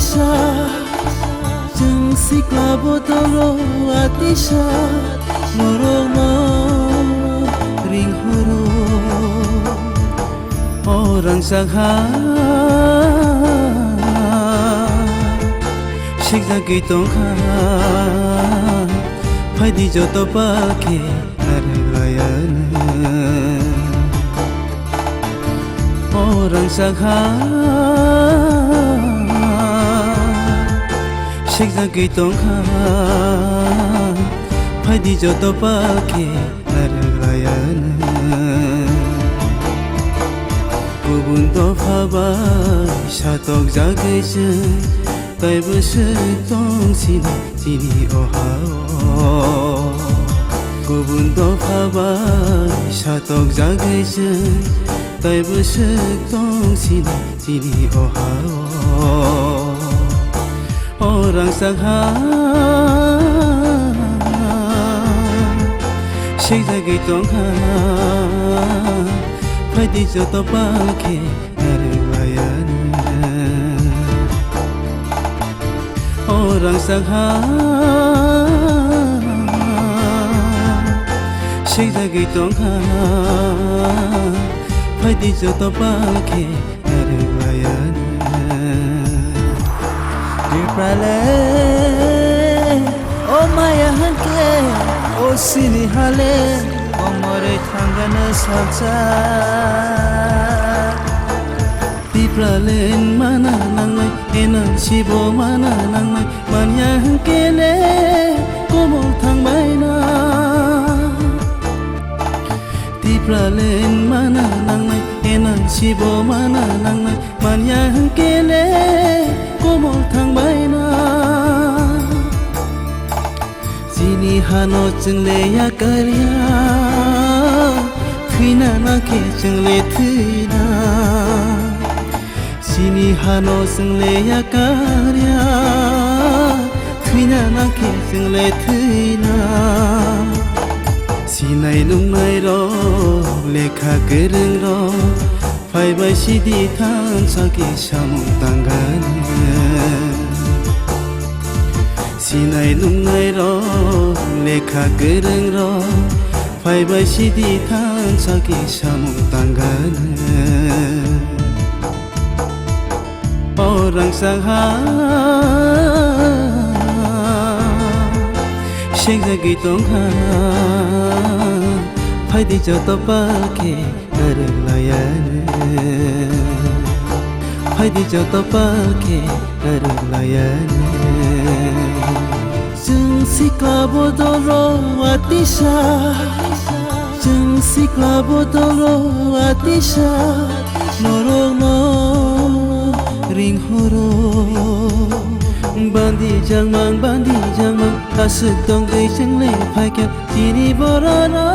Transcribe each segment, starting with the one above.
atisha jeng sikla botolo atisha moromo ring horo orang sagha sikda gitong kha phaidi joto pakhe arlayan orang sagha sikda gitong kha phaidi joto pakhe arlayan गुबुन दफाबाय सातक जागैजों गायबोसो दंसिनि दिनि अहाव गुबुन दफाबाय सातक जागैजों गायबोसो दंसिनि दिनि अहाव orang sagha sikda gitong kha phaidi joto pakhe arlayan orang sagha sikda gitong kha phaidi joto pakhe arlayan diprale o maya hanke o sini hale omore thangana saja dipralen mana nangnai enan sibo mana nangnai manya hangkele komol thangbaina dipralen mana nangnai enan sibo mana nangnai manya hangkele komol thangbaina sini hano jengle ya karya thina na ke jengle thina sini hano jengle ya karya thina na ke jengle thina sinai lungnai ro lekha gereng ro phaibai sidi than saki samung tanggan sinai lungnai ro lekha gereng ro phaibai sidi than saki samung tanggan orang sagha sikda gitong kha phaidi joto pakhe arlayan phaidi joto pakhe arlayan jeng sikla botolo atisha jeng sikla botolo atisha norono ring horo bandi jangmang asuk dong gei jengle phaikya tini borana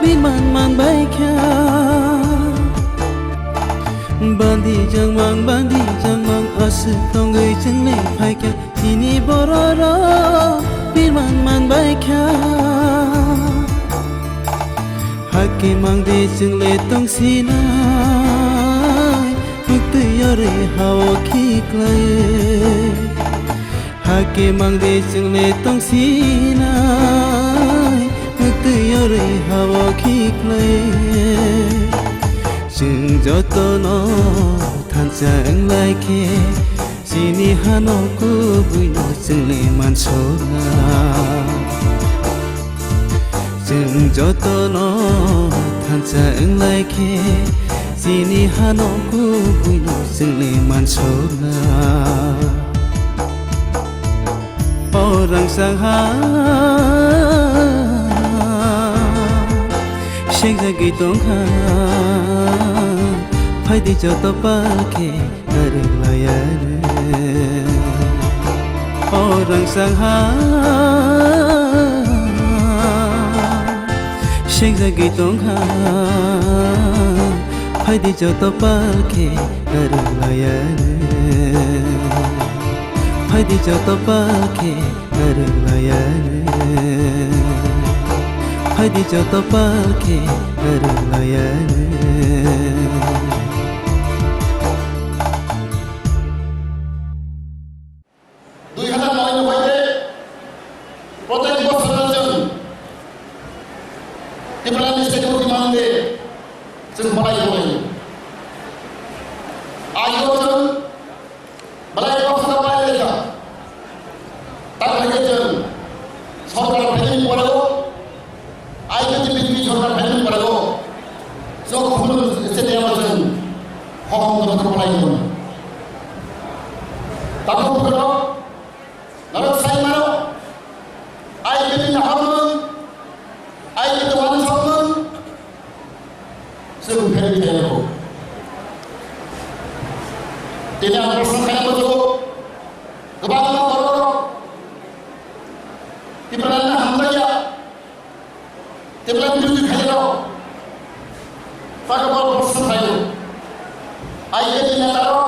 biman man baikya bandi jangmang asuk dong gei jengle phaikya tini borana biman man baikya hakke mangde jengle tong sinai mukti yore hawo khiklai hakke mangde jengle tong sinai mukti yore hawo khiklai jeng joto no thanjang laike sini hano ku buino jengle mansona jeng joto no thanjang laike sini hano ku buino jengle mansona orang sagha sikda gitong kha phaidi joto pakhe arlayan orang sagha sikda gitong kha phaidi joto pakhe arlayan phaidi joto pakhe arlayan phaidi joto pakhe arlayan 2099 প্রত্যেক বছরের জন্য ত্রিপুরানি stadium বিমানে जों बानायो आगोलाव जों बानायनायाव बानायलायला तारमाने जों सरकारनिफ्रायनो हरागौ आइडेन्टिफिकेसन सरकारनिफ्रायनो हरागौ जों गुबुन स्टेडियामाव जों हरमफोरखौ बानायोमोन दाखोफोराव नाथाय साइमानाव आइडेन्टिफिकेसन हाबोमोन आइडेन्टिफिकेसन हाबोमोन जों फेरेंथायाखौ दिनै आं प्रश्न खालामो गोबां बर' टिप्रानि हामलाया टिप्रानि बिरुद्ध खायदाव फागोबाव प्रश्न खायो आइडेन्टिफिकेसन नेताराव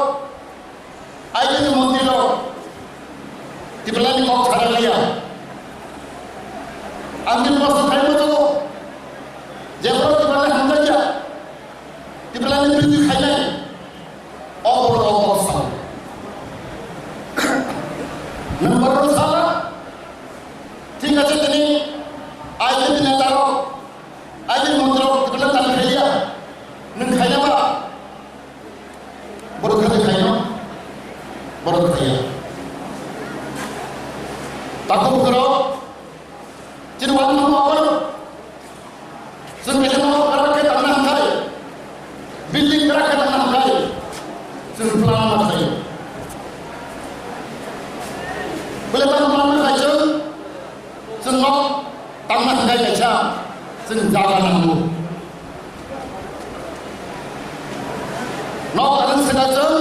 आइडेन्टिफिकेसन मन्दिराव टिप्रानि माव खालामलाया आंनि प्रश्न खालामो जेब्ला टिप्रानि हामलाया टिप्रानि बिरुद्ध खायनाय अबस्था नम्बर साला ठीक আছে তিনি आइडेन्टिफिकेसन नेताराव आइडेन्टिफिकेसन मन्दिराव टिप्रानि ताल खायलिया नों खायनाबा बर' खायनो बर' खाया दाखोफोराव जेनेबा माबानो जों बेखौ गाराखै दांनो हाखाय बिल्डिं गाराखै दांनो हाखाय जों प्लान माखायो बोले प्लान माखाय जों न' दांनो हाखाय गायसा जों जागा नांगौ न' दांनो सेदा जों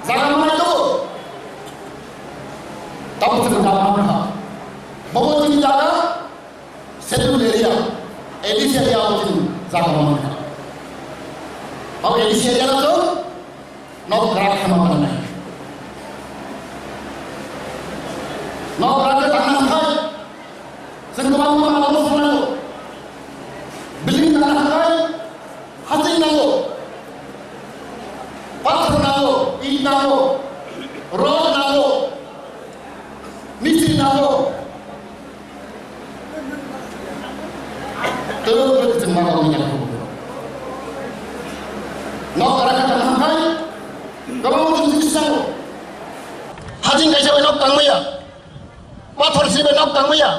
जागा मानायखौ दाबो जों जागा मानखा बाबो जोंनि जागा शेड्युल एरिया एडिस एरियाआव जों जागा मानखा अब एडिस एरियाआव जों न' ग्राफ खालामनानै न' ग्राफखौ दांनो हाखाय जों गोबां मालाबा नांगौ बिल्डिं दांनो हाखाय हासिं नांगौ पाथर नांगौ इट नांगौ रड नांगौ मिस्ट्रि नांगौ terus जों मावनो नांगौ न' गाराखै दांनो हाखाय गोबां जों मिथिनांगौ हाजिं गायसाबो न' दांमैया पाथर सिरिबो न' दांमैया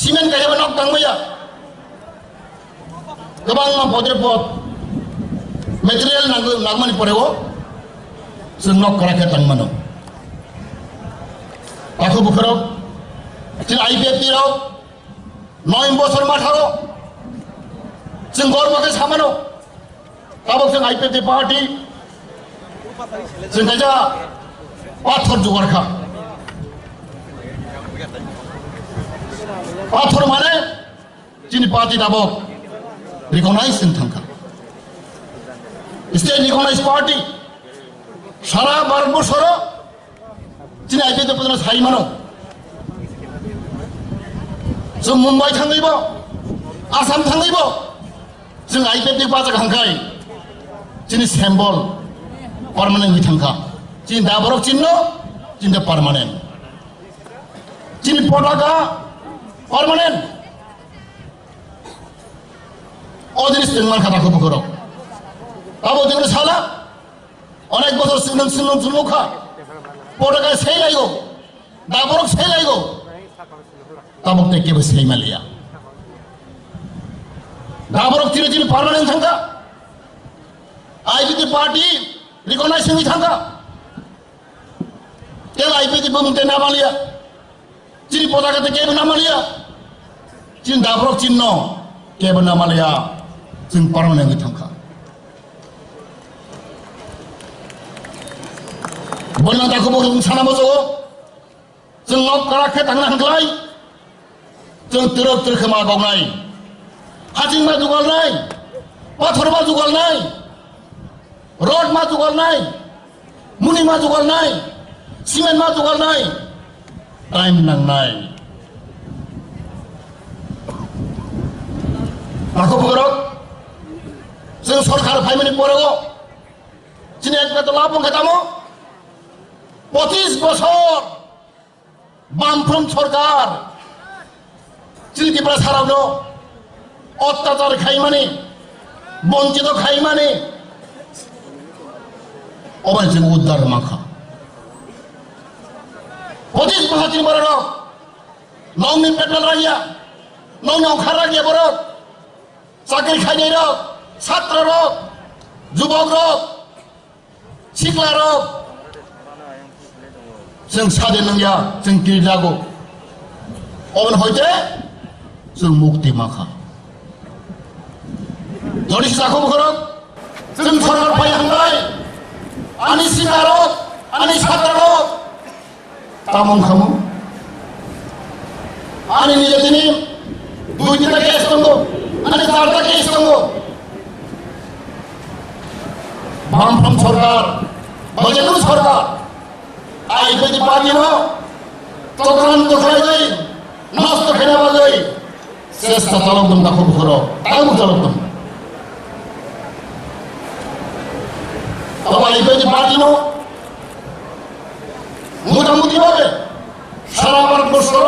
सिमेन्ट गायसाबो न' दांमैया गोबां पद मेटेरियेल नांगौमानि परेव जों न' गाराखै दांमानो दाखो बुखराव जों आइपिएफटिराव 9 बोसोर माथाराव जों गरमाखै सामानो दाबो जों आइपिएफटि पार्टी जों गायजा पाथर जगारखा पाथर माने जोंनि पार्टी दाबो रिकगनाइज जों थांखा स्टेट रिकगनाइज पार्टी सारा भारतबर्षराव जोंनि आइपिएफटि प्रधान साइमानो जों मुम्बाइ थाङैबो आसाम थाङैबो जों आइपिएफटि बाजाग हांखाय जोंनि सिम्बल पार्मानेन्ट थांखा जोंनि दाबरक चिन्ह जोंनि पार्मानेन्ट जोंनि पताका पार्मानेन्ट अजिनिस जों मानखादाखौ बुखराव दाबो जोंनो साला अनेक बोसोर सिगां सुलुखा पताका সেই लायगौ दाबरक সেই लायगौ ताबक ते केबो सैमालिया दाबरक चिरजिल पार्मानेंट थांगा आईपीटी पार्टी रिकॉग्नाइज नहीं थांगा के आईपीटी बमते नामालिया चिन पताका ते केबो नामालिया चिन दाबरक चिन्ह केबो नामालिया जों पार्मानेंट थांगा बोलना दाखौ जों सानाबो जों न' गाराखै दांनो हांख्लाय जों तरफ रोखोमा गावनाय हाजिं मा जुगालनाय पाथर मा जुगालनाय रड मा जुगालनाय मुनि मा जुगालनाय सिमेन्ट मा जुगालनाय टाइम नांनाय माखौ बुंगोन जों सरकार फाइमानि परेव दिनै एक बेतला बुंखादामो 25 বছর বামফ্রন্ট সরকার চিলকিপাড়া ছাড়ানো অত্যাচার খাই মানে বঞ্চিত খাই মানে অবাই जों উদ্ধার মাখা 25 বছর বড় নংনি পেট্রোল রাগিয়া নংনি অখার রাগিয়া বড় চাকরি খাইনাই রক ছাত্র রক যুবক রক सिख्ला रक जों सादिन नंगिया जों गिर्जागो अबन हयते जों मुक्ति माखा जरि साखौ बखरक जों सरकार फायहांबाय आंनि सिख्ला रक आंनि छात्र रक तामन खामो आंनि निजे दिनै 2टा केस दङ आंनि 4टा केस दङ বামফ্রন্ট সরকার বজেনু সরকার আইবেদি পার্টিনো চক্রান্ত খাইदै নষ্ট খেলা বাজै চেষ্টা চালাবন দাখো বখর তাও চালাবন আবার আইবেদি পার্টিনো মোটামুটি ভাবে সারা ভারতবর্ষর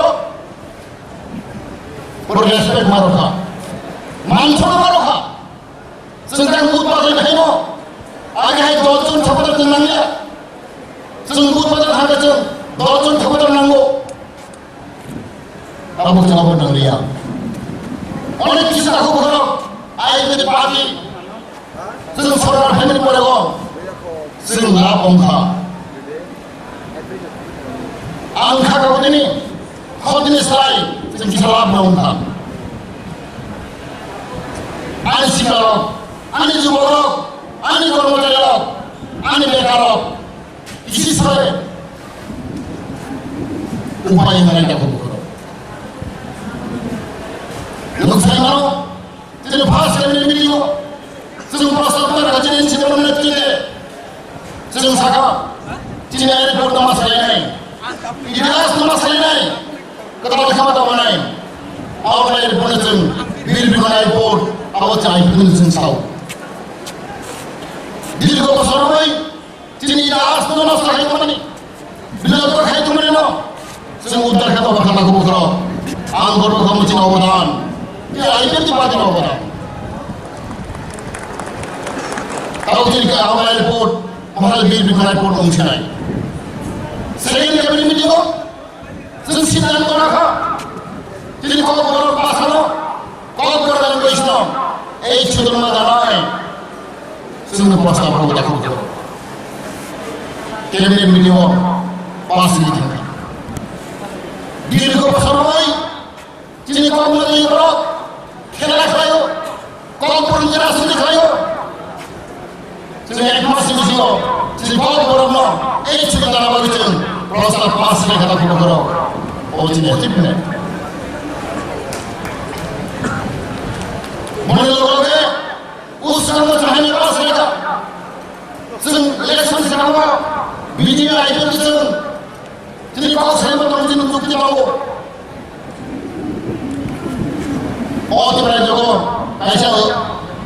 রেসপেক্ট মারখা মান সম্মান মারখা जों दा उद्बादन खाइनो आगे हाय 10 जन साफादार जों नांलिया जों उद्बादन हागोन जों 10 जन साफादार नांगौ आबो जों आबो नांलिया अनेक किछु दाखौ बखर आइबेदि पार्टी जों सरकार फेमिलि परेगो जों लाभ अंखा आंखा गावदिनि खदिनि साय जों किसा लाभ अंखा आनि सिगारक आनि जुबक आनि कर्मचारी आनि बेकार इसी सारे उपाय माने दाखौ बखर नों साइमानो जों फार्स्ट लेभेल मिटिं जों प्रस्ताव रायजोनि सिगाङाव नेतृत्व जों साखा दिनै रिपर्ट नामा सालायनाय इतिहास नामा सालायनाय खोथा लेखा दावबायनाय आवरायनाय रिपर्ट जों बिर बिगनाय रिपर्ट आवाज आइफोरजों जों साव दीर्घ बছর হই তিনি ইতিহাস নষ্ট খাইতমানি বিলুপ্ত খাইতমানি ন जों उद्धार खालाम बाथ्राखौ बखर आं गथ' कमिटिनि अबदान आइफोरनि पार्टिनि अबदान आरो दिनै आवरायनाय रिपर्ट महाल बिर बिगनाय रिपर्ट ओंथिनाय सेकेन्ड लेभेल मिटिङाव जों सिद्धान्त राखा दिनै क'क्राझार बासानो क'क्राझार बैष्णव এই সুদর্মা জানায় जोंनो प्रस्ताव दाखौ बखर कैबिनेट मिटिङाव पास मिटिं दीर्घ बছর হই তিনি কংগ্রেস ব্লক খেলা খেলায়ও কংগ্রেস রাজনীতি খেলায়ও जों एक मास मिटिङाव তিনি কংগ্রেস এই সুদর্মা জানাবাগিছেন प्रस्ताव पास लेखा दाखौ बखर অজিনে টিপনে মনে লগে উৎসাহ চাহিনি পাস লেখা जों इलेक्शन सिगाङाव बिदिनो आइफोरजों दिनै गावसोरबो दं दिनै जुक्ति मावो अदिब्राय जग खायसे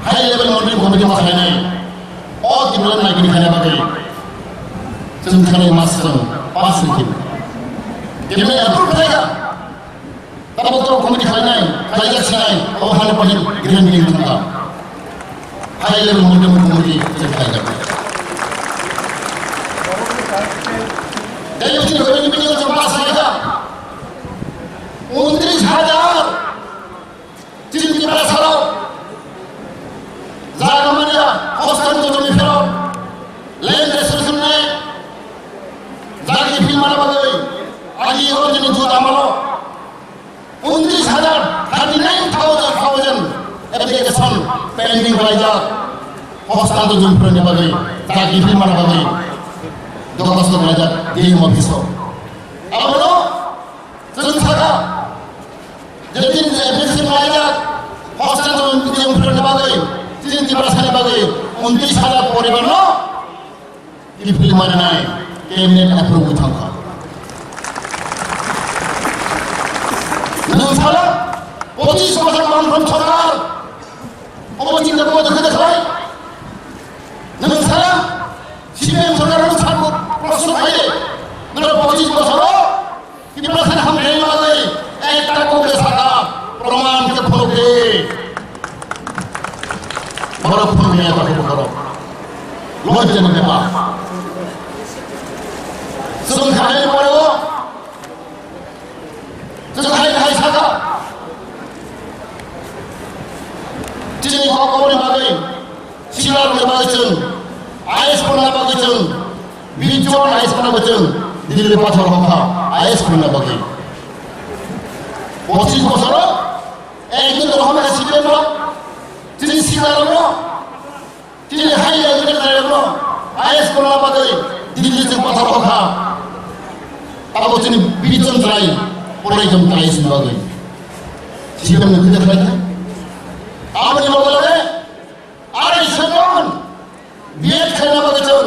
हाई लेभेल मन्त्रि कमिटि माखायनाय अदिब्राय नायगिरि खायनाय बागै जों खानाय मासजों पास लिखिन केबिनेट एप्रुभ जायगा दा बक्तर कमिटि खायनाय जायगासिनाय अहाने पाहि ग्रेन मिटिं थांगा हाई लेभेल मन्त्रि कमिटि जों खायनाय এই যে মিটিং এর পাস লেখা 29,000 চিলকিপাড়া ছাড়াও জায়গা মানিয়া হস্তান্তর জমি ফেরত ল্যান্ড রেজিস্ট্রেশন নেই জায়গা ফিল মারা বাদে আগে রজনী জুত আমালো 29,000 39,000 অ্যাপ্লিকেশন পেন্ডিং করা যাক হস্তান্তর জমি ফেরত বাদে জায়গা ফিল মারা বাদে दरखास्त बनायजाक डिएम अफिसाव आरो जों साखा जेदिन एप्लिकेशन बनायजाक हस्तान्तर डिएम फोरनि बागै चिलकिपाड़ा सानि बागै 29,000 परिबारनो इफिल मारिनाय कैबिनेट एप्रुभ थांखा नों साला 25 बছর বামফ্রন্ট সরকার অবচিন্তাকে দেখে দেখায় नों साला সিপিএম সরকারের ছাড়বো প্রশ্ন ভাইরে 25 বছর তিপ্রাসান হামখাই মাগে একটা কোকে সাকা প্রমাণ কে ফলকে বড় ফল নিয়ে কথা বলো লজ্জা নিতে পা সুন খাই পড়ো সুন খাই সাকা তিনি কবরে মাগে শিলার মাগেছেন আয়েস কোনা মাগেছেন বিজন আয়েস কোনা মাগেছেন দিল্লি পাথর হখা আয়েস কোনা মাগে 25 বছর একদিন রহমান শিখলেন না তিনি শিলার না তিনি হাই একদিন না আয়েস কোনা মাগে দিল্লিতে পাথর হখা তাও তিনি বিজন চাই পরে জম আয়েস মাগে শিখলেন না দেখে আপনি বললে আরে শোন বিয়ে খেলা বাগেছেন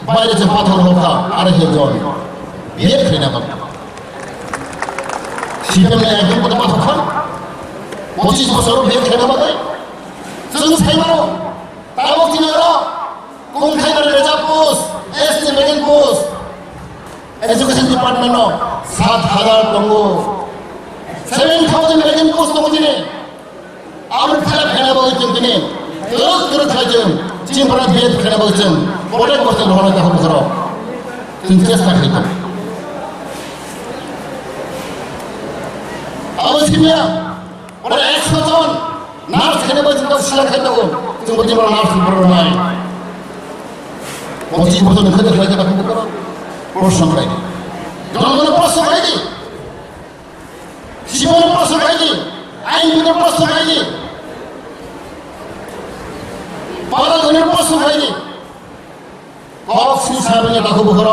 বাইরে যে পাথর হোকা আরে হে জন বিয়ে খেলা বাগে সিস্টেমে একদম কত পাথর খান 25 বছর বিয়ে খেলা বাগে जों साइमारो তাও তিনারা কোন খাইবার result post estimated post education department 7000 দঙ্গ 7000 মেডিকেল পোস্ট দঙ্গ দিনে আমরা খেলা বলছেন তিনি তোর খাইছেন চিমরা বিয়ে খেলা বলছেন পরে করতে লড়াই দেখো করো তুমি চেষ্টা করতে আবশ্যিয়া পরে 100 জন নার্স খেলে বলছেন তো শিলা খাইতে গো তুমি বলতে পারো নার্স বড় নাই 25 বছর খেতে খেতে দেখো করো প্রশ্ন করাই জনগণের প্রশ্ন করাই দি জীবনের প্রশ্ন করাই দি আইনের প্রশ্ন করাই দি পারাধনের প্রশ্ন হয়নি কক শ্রী সাহেবের দেখো ঘর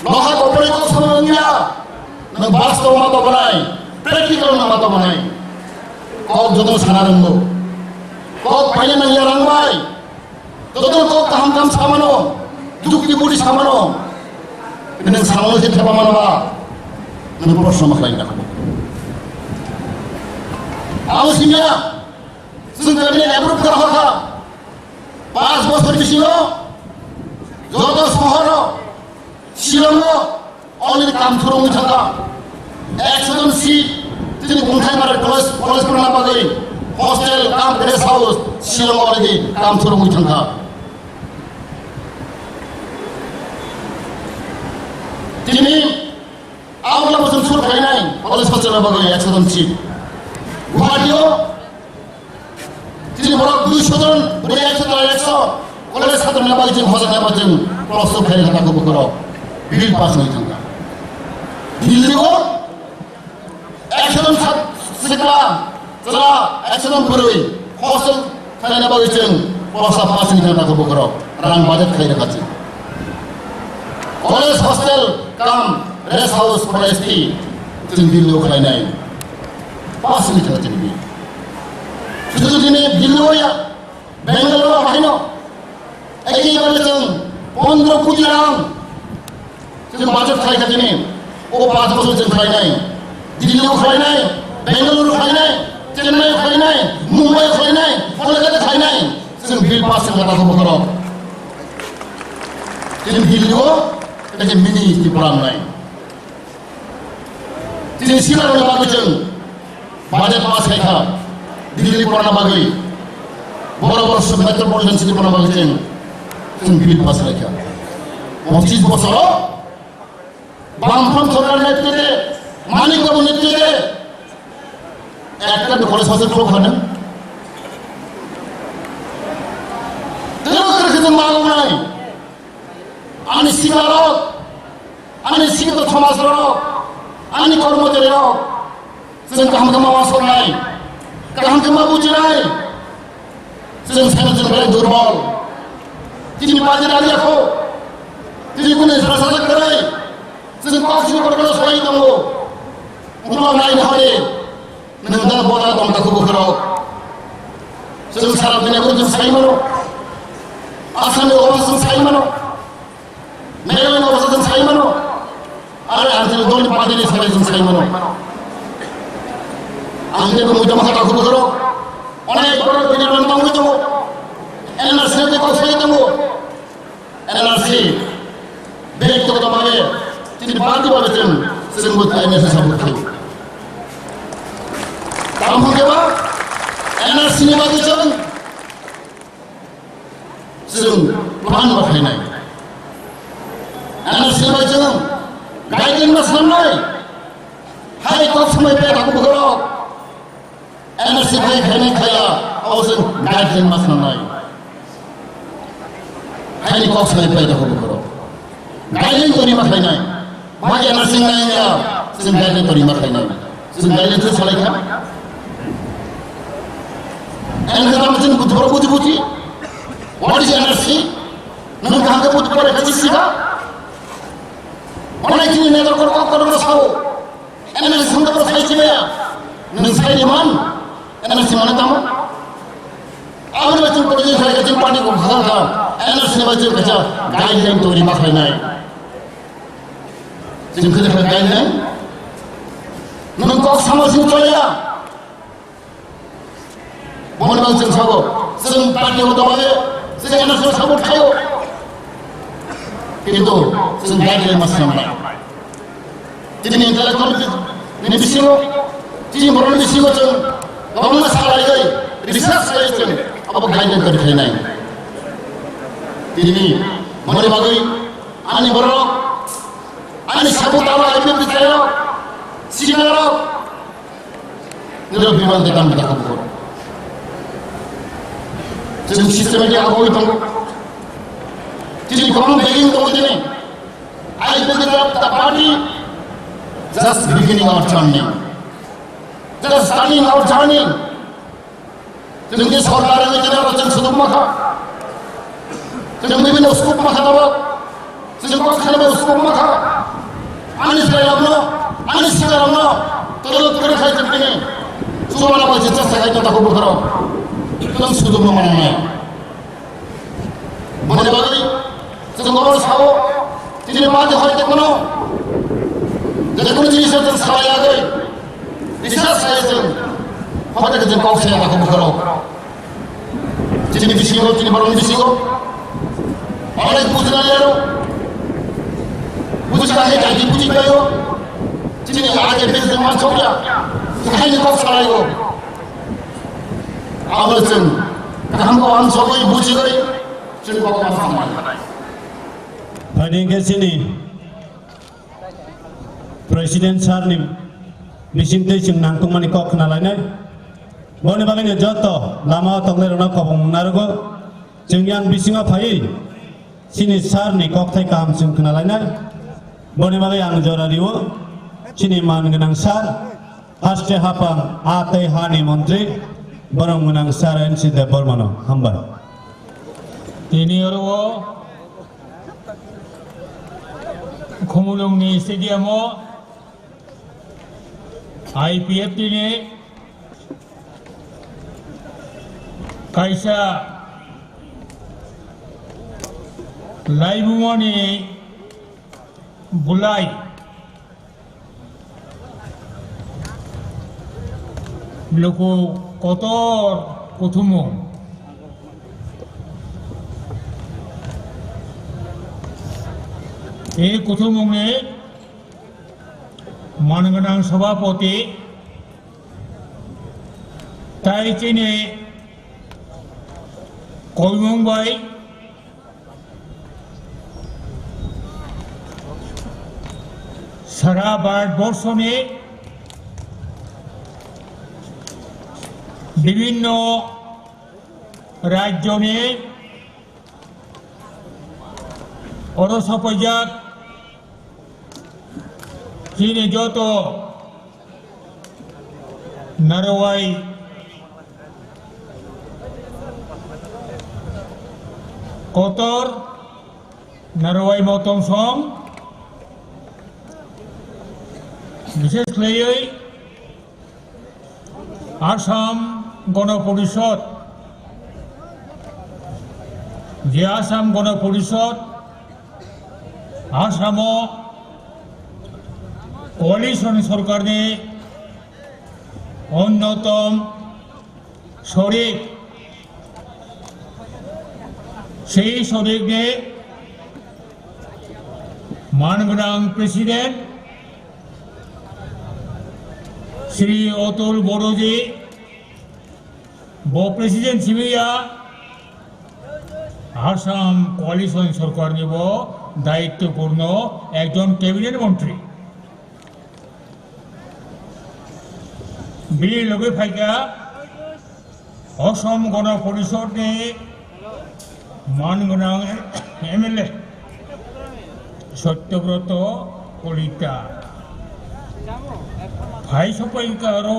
মহা গোপনে তো সমন্বিয়া না বাস্তব মত বানাই প্র্যাকটিক্যাল না মত বানাই কক যত সানারঙ্গ কক পাইলে না ইয়া রাংবাই যত কক কাম কাম সামানো যুক্তি বুড়ি সামানো কিন্তু সামানো যে থেবা মানবা না প্রশ্ন মাখাই দেখো আউসিয়া সুন্দরবনে অ্যাপ্রুভ করা হোক 5 বছর ছিল যত শহর শিলং অনেক কাম শুরু হয়ে থাকা 100 জন সিট তিনি গুনখাই মারে কলেজ করে না পাবে হস্টেল কাম গেস্ট হাউস শিলং অনেক কাম শুরু হয়ে থাকা তিনি আগলা বছর শুরু হয় নাই কলেজ হস্টেলের পাবে 100 জন সিট গুয়াহাটিও তিনি বড় 200 জন বড় 100 কলেজ ছাত্র না পাইছেন হজা না পাইছেন প্রস্তাব খাই না কাকু করো বিল পাস হয়েছেন দিল্লিও 100 জন শিক্ষা যারা 100 জন পড়ুই হস্টেল খাই না পাইছেন প্রস্তাব পাস হয়েছেন কাকু করো রাং বাজেট খাই রাখাছেন কলেজ হস্টেল কাম রেস্ট হাউস ফরেস্টি তিনি দিল্লিও খাই নাই পাস হয়েছেন তিনি শুধু দিনে দিল্লি হইয়া বেঙ্গালোর বাহিনো এই বলেছেন 15 কোটি রাম কিন্তু বাজেট খাই খাতিনি ও 5 বছর যেন খাই নাই দিল্লিও খাই নাই বেঙ্গালুরু খাই নাই চেন্নাই খাই নাই মুম্বাই খাই নাই কলকাতা খাই নাই কিন্তু বিল পাস কথা বলো কিন্তু দিল্লিও এটাকে মিনি ত্রিপুরা নাই তিনি শিলার বাগেছেন বাজেট পাস খাই খা দিল্লি পড়ানা বাগৈ বড় বড় মেট্রোপলিটন সিটি পড়ানা বাগেছেন তুমি বিল পাস রেখা 25 বছর বামফ্রন্ট সরকারের নেতৃত্বে মানিক বাবু নেতৃত্বে একটা কলেজ হস্টেল খুব হয় না রেখেছেন মা নাই আমি শিক্ষারক আমি শিক্ষিত সমাজের আমি কর্মচারী সেদিন কাম কামা সব নাই কাহান কামা বুঝি নাই সেদিন সেদিন ভাই দুর্বল তিনি বাজে রাজি রাখো তিনি কোন শাসক করে সেদিন কষ্ট করে সবাই দেবো কোনো নাই হয় নন্দা বলা দমটা খুব করো সেদিন সারা দিনে একজন সাই মানো আসামে অবস্থান সাই মানো মেঘালয় অবস্থান সাই মানো আরে আঞ্চলিক দল পাদিনী সারাইছেন সাই মানো আমাদের মুইটা মাথা খুব করো অনেক বড় বিনিয়োগ হয়ে যাবো এনআরসি তে কথা হয়ে যাবো এনআরসি ব্যক্তিগতভাবে তিনি বাদি বাবেছেন जोंबो एनएसएस आव थायो तामहंगेबा एनआरसी नि बागै जों प्लान बाहायनाय एनआरसी नि बागै जों गाइडलाइन मासनाय हाय कब समय पे थाखो बखरो एनआरसी बाय खायनाय खाया औ जों गाइडलाइन मासनाय हाय कब समय पे थाखो बखरो गाइडलाइन तोरि माखायनाय मागे एनआरसी नायया जों गाइडलाइन तोरि माखायनाय जों गाइडलाइन जों सलायखा एनआरसी जों बुद्धि बुद्धि What is NRC? Nung kahanga butuh pada kaji sih Orang ini negara korang sawo. NRC sampai bersaing sih ya. Nung saya di mana? NRC mana tamu? Awalnya macam kerja saya kerja parti ko bahasa. NRC macam kerja guideline tu lima kali naik. Jika kerja guideline, nung kau sama sih cakap ya. Mana macam sawo? Sering parti itu apa? Saya nak sabut kayu. Itu sengaja masalah. Jadi ni intelektual ni bising, jadi orang bising macam orang masalah lagi. Research lagi macam apa guideline kerja ni. Jadi ni mana bagi ani berok, ani sabut awal ini bicara, siapa? Ni dah bimbang tekan kita kabur. Jadi sistem ini aku itu, jadi kalau begging tu macam ni, I believe the party just beginning our journey, just starting our journey. Jadi सरकार ने jadi macam sudah makan, jadi mungkin uskup makan apa, jadi kau kalau uskup makan, anis saya ramlo, terlalu kaya jadi ni, semua orang macam just saya itu tak aku berkerap. Tulang sudah mana? Mana bagi? Sekarang sawo, jadi mana hari tu kono? Jadi kono jenis itu saya ada. Bisa saya tu, apa kerja kau saya tak berkerap. Jadi bising, jadi baru bising. Orang itu pujian dia, pujian dia jadi pujian dia. Jadi ada bising macam dia. Sekarang kau saya itu. Aversion हमको हम सबको बुझी गई जिनको हम समझ Padingke sini Presiden Sarni bisinte sing nangtung mani kok kenalane bone bagane joto lama tongle rona kobong narugo jengyan bisinga phai sini Sarni kok thai kam sing kenalane bone bagai ang jorariwo sini man genang sar haste hapang ate hani menteri Barang menang saran si dapur mana hamba. Ini orang kumulung ni stadiumo IPF ini kaisa live ni bulai loko kotor kutumu এই কুতুমুঙে মানগানাং সভাপতি তাই চিনে কইমুংবাই সারা ভারতবর্ষ নিয়ে বিভিন্ন রাজ্য নিয়ে অরসপজাত চীনে যত নারওয়াই কতর নারওয়াই মতম সং বিশেষ করে আসাম গণপরিষদ যে আসাম গণপরিষদ আসাম কোয়ালিশন সরকারে অন্যতম শরিক সেই শরিকে मानगोनां प्रेसिडेंट श्री अतुल बड़ोजी बो प्रेसिडेंट सिबिया आसाम कोalition सरकारनि बो दायित्वपूर्ण एकजन कैबिनेट मंत्री बे लगे फाइका असम गण परिषदनि मानगोनां एमएलए सत्यव्रत कलिता भाई सफाइकार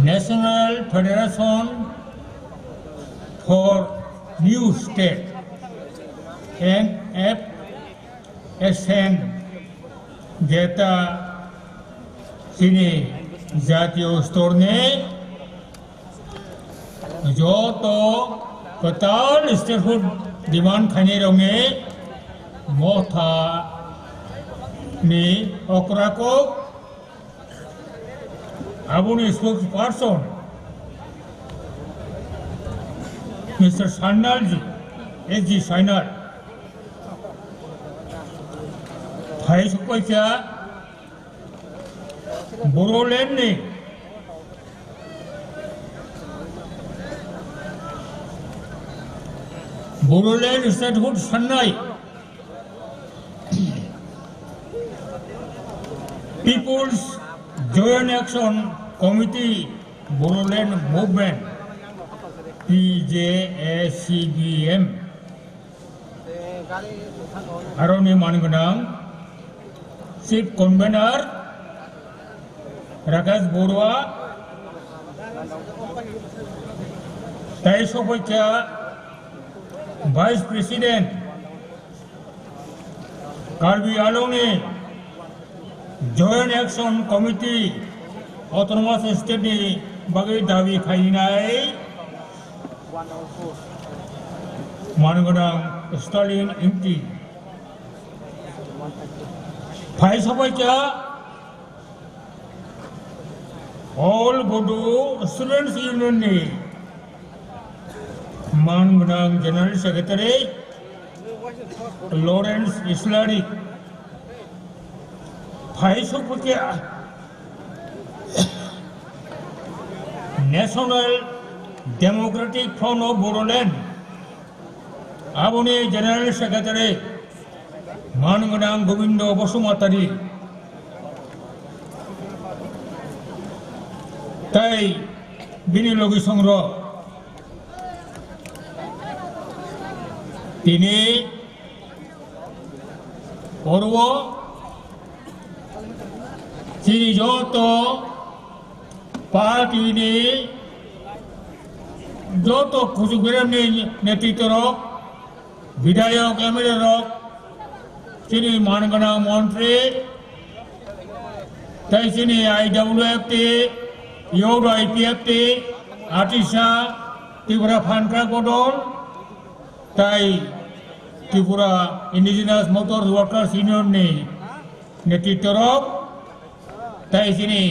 national federation for new state NFSN जेता sini जातीय स्तर ने जो तो कतार स्टेटहुड डिमांड खाने रोंगे मोथा नि ओकराको आबुनि spokesperson mister Sanyal ji SG Sanyal भाई सफाइका बोरोलैंड ने बोरोलैंड स्टेटहुड सन्नाई peoples joint action committee Bodoland movement PJACBM आरोनि मानगोनां चीफ कन्वेनर राकेश बरुआ ताई सफाइका वाइस प्रेसिडेंट कार्बी आंलंनि जॉइंट एक्शन कमिटी ऑटोनोमस स्टेटनि बागै दाबि खालामनाय मानगोनां स्टालिन एमपि भाई सफाइका ऑल बोडो स्टूडेंट्स यूनियन ने मानगोनां जनरल सेक्रेटारी लॉरेंस इस्लारी भाई सफाइका national democratic front of Bodoland आबुनि जनरल सेक्रेटारी मानगोनां गोविंद बसुमतारी ताई बिनि लगे संग्रह तिनि पर्व तिनि जत पार्टीनि जत खुजुगिरानि नेतृत्व विधायक एमएलए रक तिनि मानगोनां मंत्री ताई तिनि IWFT Yodo IPFT आर्टिसा त्रिपुरा फानग्रा गदल ताई त्रिपुरा इंडिजिनास मोटर्स वर्कर्स यूनियन नि नेतृत्व ताई तिनि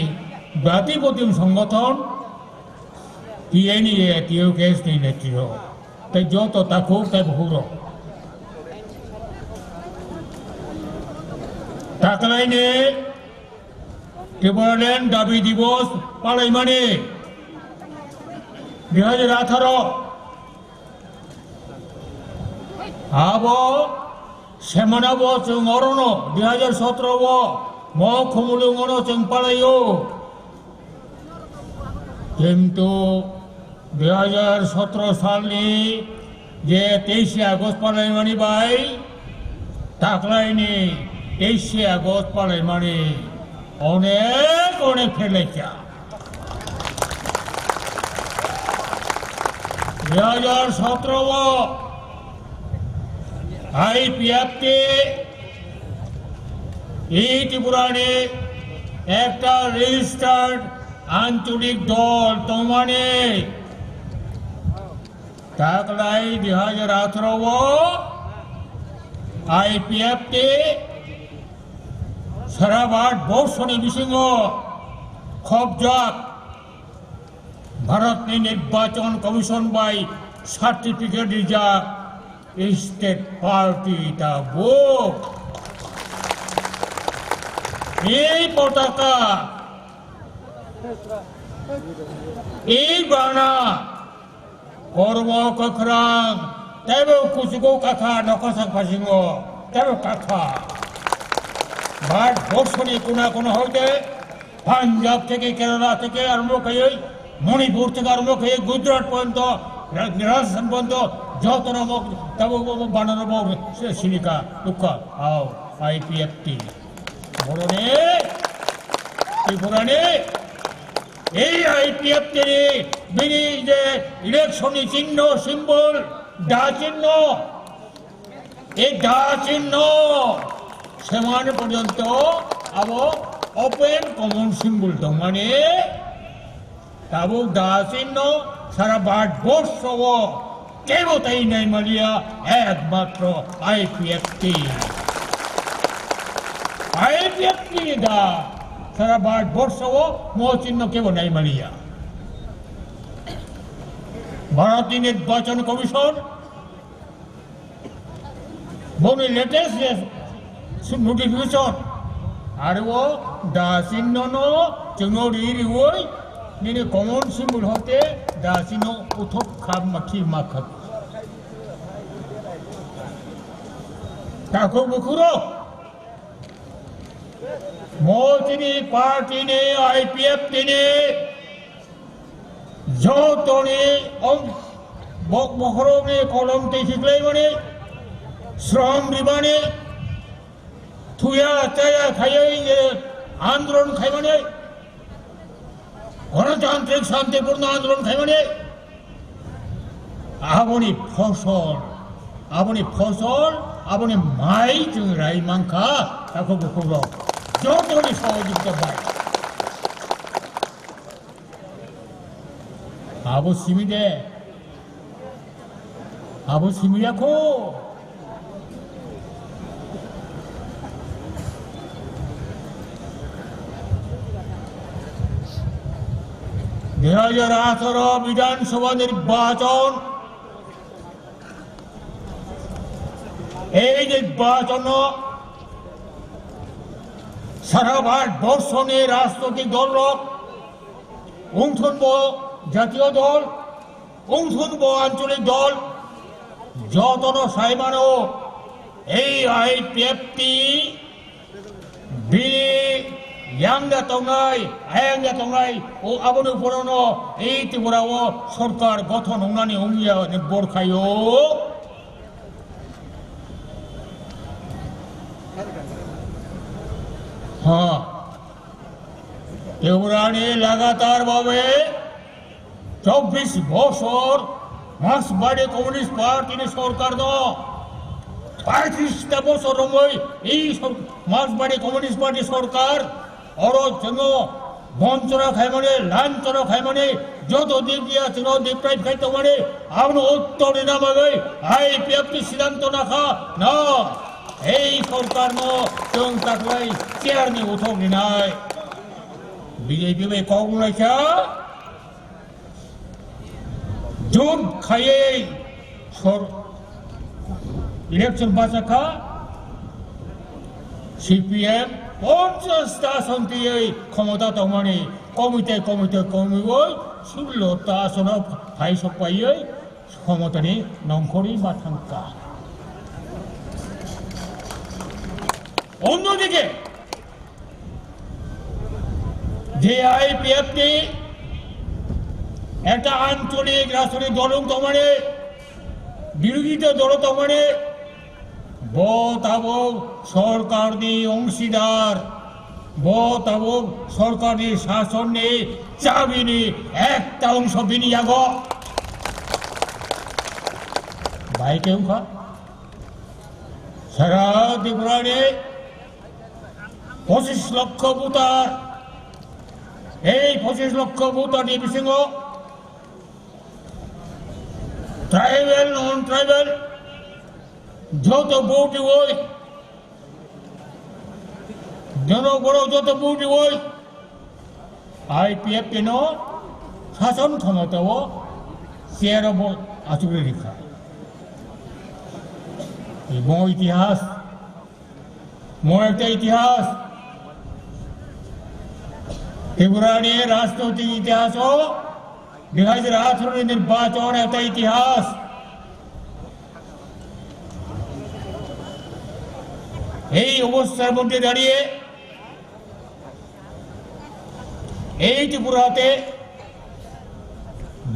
जातिप्रतिम संगठन TNEA-TUKS नि नेतृत्व ताई जत ताकुक ताई बहुर ताकलाइने त्रिपुरालैंड दाबी दिवस पालायमानि 2018 आबो सेमानाबो जों अरनो 2017 मखमुलुंगनो जों पालायो किन्तु 2017 सालनि जे 23 आगस्ट पालायमानि बाय ताकलाइनि 23 आगस्ट पालायमानि अनेक अनेक फेरलायखा 2017 IPFT त्रिपुरानि एकटा रेजिस्टार्ड आंचलिक दल तमाने ताकलाय 2018 IPFT सारा भारतवर्षनि बिथिङाव खबजाक भारतनि निर्वाचन कमिशन बाय certificate reserve state party book এই পতাকা এই বানা কর্ম কখরাং তেবে কুচুকো কাখা নকশা ফাসিং তেবে কাখা ভারতবর্ষনি কোনা কোনা হইতে পাঞ্জাব থেকে কেরালা থেকে আরম্ভ করে মণিপুর থেকে আরম্ভ করে গুজরাট পর্যন্ত রাজস্থান পর্যন্ত যত নামক তবে বানানো সিলিকা দুঃখ আও IPFT বড়নে ত্রিপুরানে এই IPFT বিনি যে ইলেকশনি চিহ্ন সিম্বল ডা চিহ্ন এই ডা চিহ্ন সমান পর্যন্ত আবো ওপেন কমন সিম্বল তো মানে তাবো ডা চিহ্ন সারা ভারতবর্ষ কেবল তাই নাই মালিয়া একমাত্র IPFT দা সারা ভারতবর্ষ মহচিহ্ন কেবল নাই মালিয়া ভারতীয় নির্বাচন কমিশন বনি লেটেস্ট নোটিফিকেশন আর ও দা চিহ্ন जोङो रिरिवै निने कमन सिम्बल होते दा चिन्ह उथक खाम माखि माखक ताको बुखुरो मोचनी पार्टी ने IPFT ने जतने बक बखरो ने कलम ते सिखलाई माने श्रम रिबाने थुया चाया खायै आंदोलन खाय माने गणतांत्रिक शांतिपूर्ण आंदोलन खाय माने आबनि फसल आबनि माइ जों राय मांखा ताको बुखुरो जतने सहयोगिता बाय आबो सिमिदे आबो सिमियाखो विधानसभा निर्वाचन এই নির্বাচন সারা ভারতবর্ষ নিয়ে রাজনৈতিক দল উনসনব জাতীয় দল উনসনব আঞ্চলিক দল যতন সাইমানো এই IPFT বিলি यांगा तंगाई ओ आबोनो पुरानो এই ত্রিপুরাও সরকার গঠন হনানি উমিয়া বরখায়ো हाँ ত্রিপুরানি লাগাতার ভাবে 24 বছর মার্ক্সবাদী কমিউনিস্ট পার্টির সরকার নো 35টা বছর এই মার্ক্সবাদী কমিউনিস্ট পার্টি সরকার और जोङो बंचना खाय माने लांचना खाय माने যত দিক দিয়া जोङो डिप्राइव खायतो माने आबनो उत्तर ना मागै IPFT सिद्धांत नाखा ना এই সরকার नो जों ताकलाय चेयारनि उथक दिनाय BJP बे कौलायसा जुन खायै सर इलेक्शन बाजाखा CPM 50টা আসন দিয়ে ক্ষমতা দমানি কমিতে কমিবই 16টা আসন ফাইস পাইयै ক্ষমতানি নংখরি বাথাঙ্কা অন্যদিকে যে IPFT একটা আঞ্চলিক রাজনৈতিক দল দমানে বিরোধীতা দল দমানে बताबो सरकारनि अंशीदार बताबो सरकारनि शासननि चाबिनि एकटा अंश बिनियाग बाइकेउखा सारा त्रिपुरानि 25 লক্ষ ভোটার এই 25 লক্ষ ভোটারनि बिथिङाव ट्राइबेल नन ट्राइबेल যত ভোট হই জনগণ যত ভোট হই IPFT নো শাসন ক্ষমতাও চেয়ার আচুরে রেখা মো ইতিহাস মো একটা ইতিহাস ত্রিপুরা নিয়ে রাজনৈতিক ইতিহাসও 2018 নির্বাচন একটা ইতিহাস এই অবস্থার মধ্যে দাঁড়িয়ে এই ত্রিপুরাতে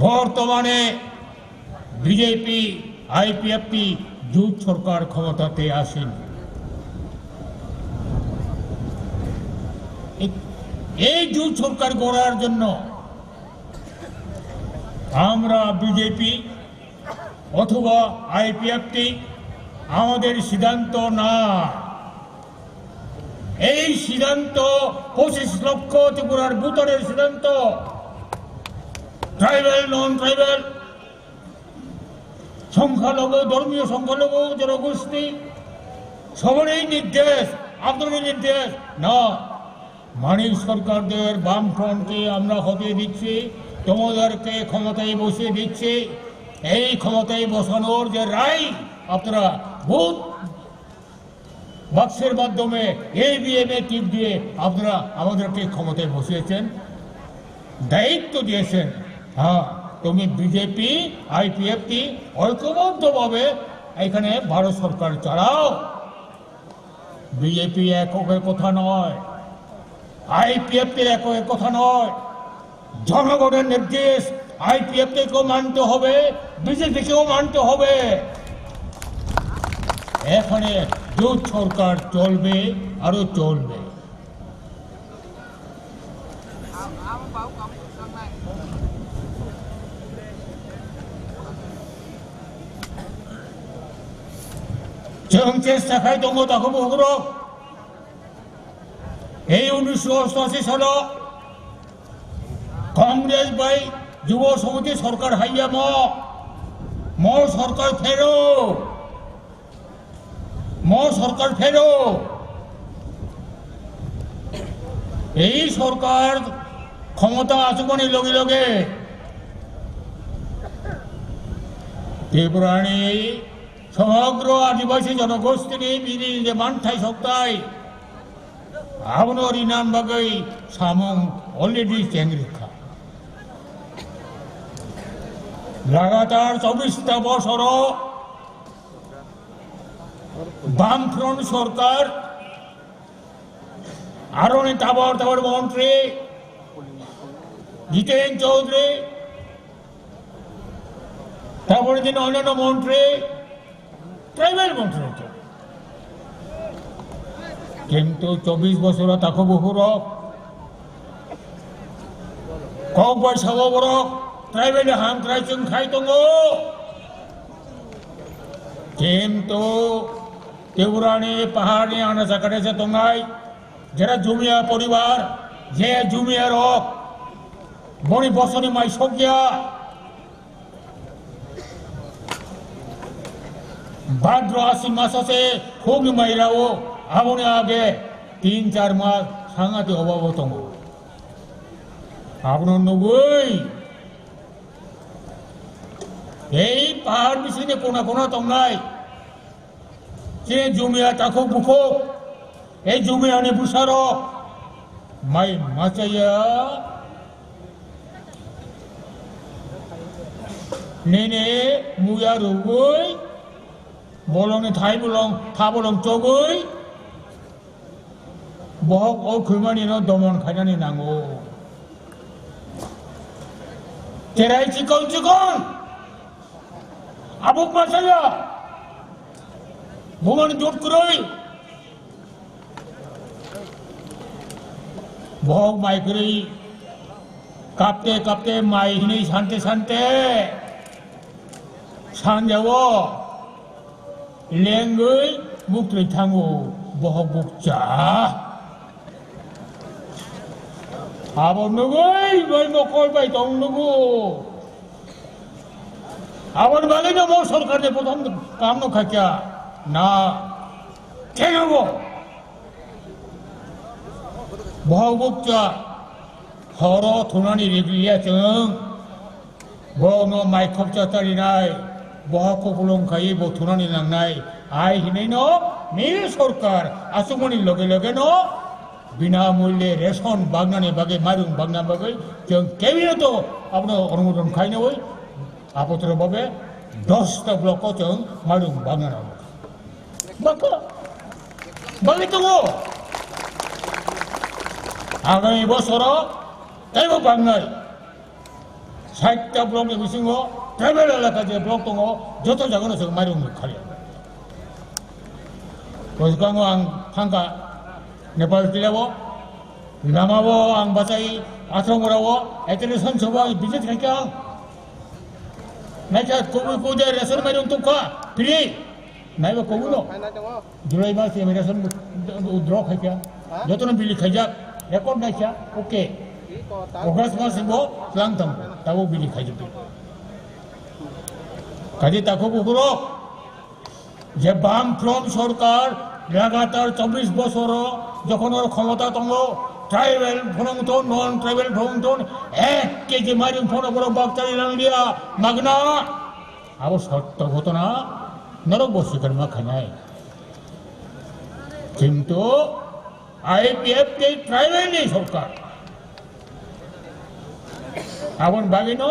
বর্তমানে বিজেপি আইপিএফটি জোট সরকার ক্ষমতাতে আসেন এই জোট সরকার গড়ার জন্য আমরা বিজেপি অথবা আইপিএফটি আমাদের সিদ্ধান্ত না এই সিদ্ধান্ত 25 লক্ষ ত্রিপুরার ভোটারের সিদ্ধান্ত ট্রাইবাল নন ট্রাইবাল সংখ্যালঘু ধর্মীয় সংখ্যালঘু জনগোষ্ঠী সবারই নির্দেশ আপনাদের নির্দেশ না মানিক সরকারদের বামফ্রন্টকে আমরা হতে দিচ্ছি তোমাদেরকে ক্ষমতায় বসিয়ে দিচ্ছি এই ক্ষমতায় বসানোর যে রায় আপনারা ভোট বাক্সের মাধ্যমে EVM টিপ দিয়ে আপনারা আমাদেরকে ক্ষমতায় বসিয়েছেন দায়িত্ব দিয়েছেন হ্যাঁ তুমি বিজেপি আইপিএফটি ঐক্যবদ্ধভাবে এখানে ভারত সরকার চালাও বিজেপি এককের কথা নয় আইপিএফটির এককের কথা নয় জনগণের নির্দেশ আইপিএফটিকেও মানতে হবে বিজেপিকেও মানতে হবে এখানে জোট সরকার চলবে আরো চলবে जों চেষ্টা খাই दङ दाखौ बुहुरो এই 1988 সালে কংগ্রেস বাই যুব সমিতি সরকার হাইয়া ম সরকার ফেরো এই সরকার ক্ষমতা আসবানের লগে লগে ত্রিপুরানি সমগ্র আদিবাসী জনগোষ্ঠীনি বিনি যে মানথাই সপ্তাহ আবনোর ইনাম বাগৈ সামং অলরেডি চেংরিখা লাগাতার 24টা বছর বামফ্রন্ট সরকার আরো তাবর মন্ত্রী জিতেন চৌধুরী তারপরে যিনি অন্যান্য মন্ত্রী ট্রাইবাল মন্ত্রী কিন্তু 24 বছর তাকে বহুর কক পয়সা বড় ট্রাইবেল হাম ট্রাইচুং খাই দङ কিন্তু ত্রিপুরানি পাহাড়নি আনাচা কাটাচা দङাই যারা জুমিয়া পরিবার যে জুমিয়ার বনি বছরনি মাই সকিয়া भाद्र आसिन मासासे खोगनि माइराओ आबोनि आगे 3-4 मास सांगाते अभाव दङ आबनो नगै এই পাহাড় বিছিনে কোনা কোনা দङाय যে জুমিয়া তাকো বুকো এই জুমিয়ানি বুসারো মাই মাচায়া নেনে মুয়া রগৈ বলংনি থাই বলং থা বলং চগৈ বহক ও খুইমানি ন দমন খাইনানি নাঙ্গো তেরাই চিকন আবুক মাসায়া ভুবন জোট করই বহক মাই করই কাঁপতে কাঁপতে মাই হিনি শান্তে শান্তে সানজাও লেঙ্গৈ বুকলে থাঙ্গো বহক বুকচা আবার নগৈ বই মকল বাই দং নগো আবার বালে না মো সরকারে প্রথম কাম ন খাকিয়া না ঠেঙ্গো বহক বুকচা হর থুনানি রেগলিয়া চং বহক ন মাই খপচা তারিনাय बहाखौ बुलंखायै बथुनानै लांनाय आइ हिनेनो नि सरकार आसुमनि लगे लगे नो বিনামূল্যে রেশন বাগনানি বাগে মাইরং বাগনা বাগে जों কেবিনেটও আপনার অনুমোদন খাইনো হই আপত্রভাবে 10টা ব্লকও जों মাইরং বাগনা বাকা বাগে তো আগামী বছরও তাইবো বাগনাই 60টা ব্লকের বিসিङाव ট্রাইবেল এলাকা যে ব্লক दङ যত জায়গাनो जों মাইरं खालियो बयजोंबो आं थांगा नेपाल जिल्लायाव लामाव आं बाजाय आश्रमफोराव एटेन्डेन्स सोंबा बिजित खायखा आं नायखा कबे रेशन माइरं दंखा फ्रि नायबा कबुनो जुलाइ मास रेशन उद्र खायखा जतन बिलि खायजा रेकर्ड नायखा ओके अगस्त माससिमबो लांथाम दाबो बिलि खायजोबदो काजि ताखौ बुहुरो যে বামফ্রন্ট সরকার লাগাতার 24 বছর যখন ওর ক্ষমতা দङ ট্রাইবেল ভ্রমণ নন ট্রাইবেল ভ্রমণ 1 কেজি মাইরং ফোন বড় বাগচারি লাংলিয়া মাগনা আবো সত্য ঘটনা নরক বসিকার মাখানায় কিন্তু আইপিএফ কে ট্রাইবেল সরকার আবন বাগিনো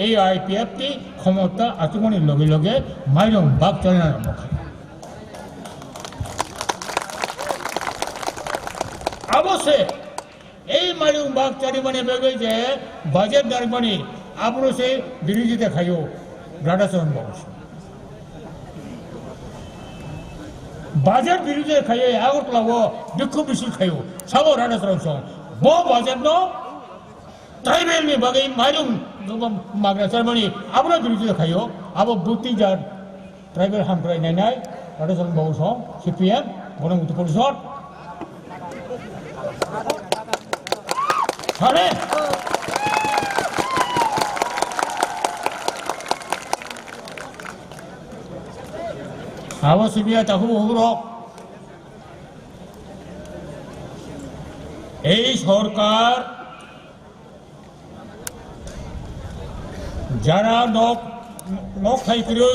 এই আইপিএফ টি ক্ষমতা আত্মনির লগে লগে মাইরং বাগচারি আরম্ভ করে अवश्य এই মাইরং বাগচারি মানে বেগে যে বাজেট দার মানে আপনো সে বিরোধিতা খাইও রাডাসন বংশ বাজেট বিরোধিতা খাইও আগতলাও বিক্ষোভ মিছিল খাইও সব রাডাসন সং ব বাজেট নো ট্রাইবেল নি বাগে মাইরং মাগনা সারমানি আপনো বিরোধিতা খাইও আবো 32 ট্রাইবেল হামক্রাই নাইনাই রাডাসন বংশ সিপিএম গণমুক্তি পরিষদ Hare! Awasibia tahu hurok. এই সরকার যারা নখ খাইকরি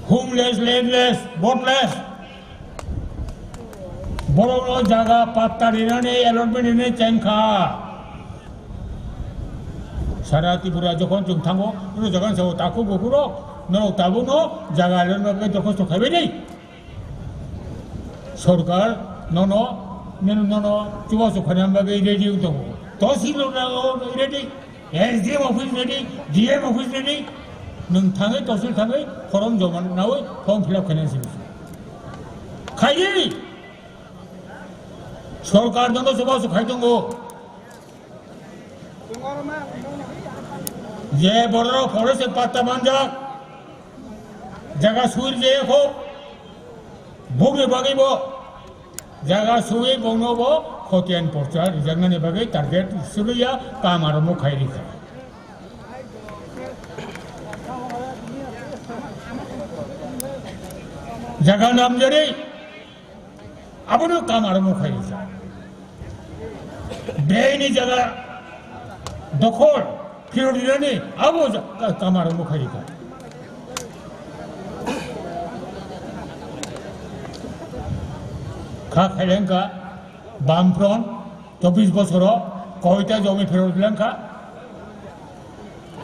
হোমলেস ল্যান্ডলেস ভোটলেস বড় বড় জায়গা পাত্তা নিনে অ্যালটমেন্ট নিনে চেনখা সারা ত্রিপুরা যখন जों थाङो জায়গা সাও তাকো বহুরো ন তাবুনো জায়গা অ্যালটমেন্ট দরখাস্ত খাইবে নেই সরকার নন নেন নন চুবাসো খানাম বাগে রেডি দङ তহসিল রেডি एसडीएम অফিস রেডি ডিএম অফিস রেডি नों थाङै তহসিল थाङै ফর্ম জমা নাওই ফর্ম ফিল আপ খাইनांसिगोन খাইयै সরকার দङ চুবাসো খাইदंगो যে বড় ফরেস্ট পাত্তা মানজাক জায়গা সুইর যে হো ভোগনে বাগैब জায়গা সুই বংনব খতিয়ান পর্চা রিজাংনানি বাগै টার্গেট সুলैया काम आरम्भ खायरिखा জায়গা নাম জেরে আবনো काम आरम्भ खायरिखा বেইনি জায়গা দখল ফিরত দিলেনি আবো काम आरम्भ खायरिखा खा खाइलेंखा बामफ्रंट 24 বছর কয়টা জমি ফেরত দিলেंखा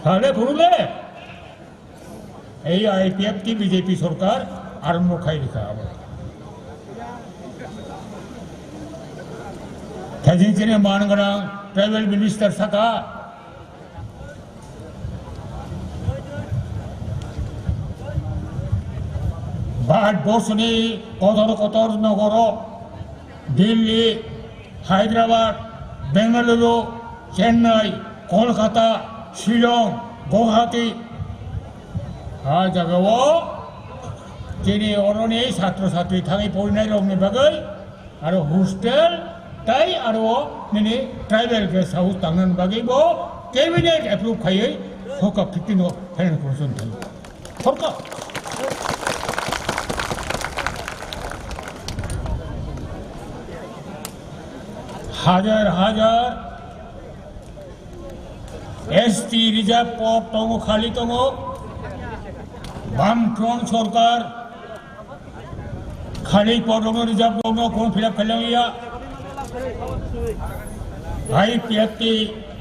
তাহলে ভুলে এই আইপিএফ কি বিজেপি সরকার আরম্ভ খাইরিখা थाजिंचेने मानगोनां ट्राइबेल मिनिस्टार साखा भारतबर्षनि कतर कतर नगर दिल्ली हायद्राबाद बेंगालुरु चेन्नई कलकाता शिलं गुवाहाटी आ जायगायाव दिनै अरनि छात्र छात्री थाङै फरायनाय रंनि बागै आरो हस्टेल ताई आरो नैनि ट्राइबेल गेस्ट हाउस थांनायनि बागैबो कैबिनेट एप्रुव खायै सरकार 15 फाइनान्स थायो सरकार हजार हजार एसटी रिजार्व पद दङ खालि दङ বামফ্রন্ট সরকার খালি পদম রিজার্ভ দল কোন ফিল আপ খাইয়া ভাই পিএফটি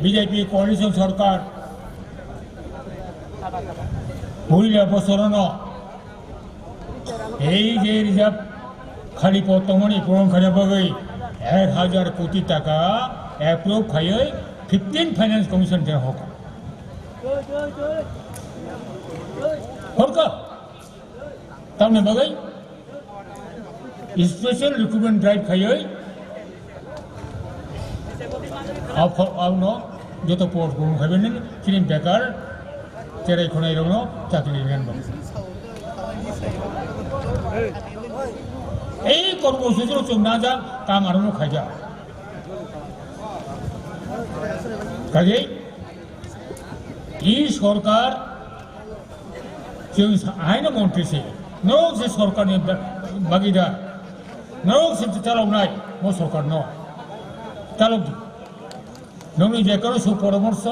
বিজেপি কোয়ালিশন সরকার পহিলা বছর এই যে রিজার্ভ খালি পদমনি পূরণ খাইয়া বাকি 1000 কোটি টাকা অ্যাপ্রুভ খাইয়ে 15 ফাইন্যান্স কমিশন দেওয়া হোক সরকার তামনে বাকি স্পেশাল রিক্রুটমেন্ট ড্রাইভ খাইয়ে आवनो जो तो पोस्ट गुम खाबे ने चिन बेकार चेराई खनाय रंगनो चाकरी नेन बा এই কর্মসূচির চোখ না যা কাম আরম্ভ খাইজা কাজে এই সরকার যে আইন মন্ত্রী নরক যে সরকার ভাগিদার নরক সে চালক নাই ও সরকার ন চালক নৌনি যে কোনো সুপরামর্শ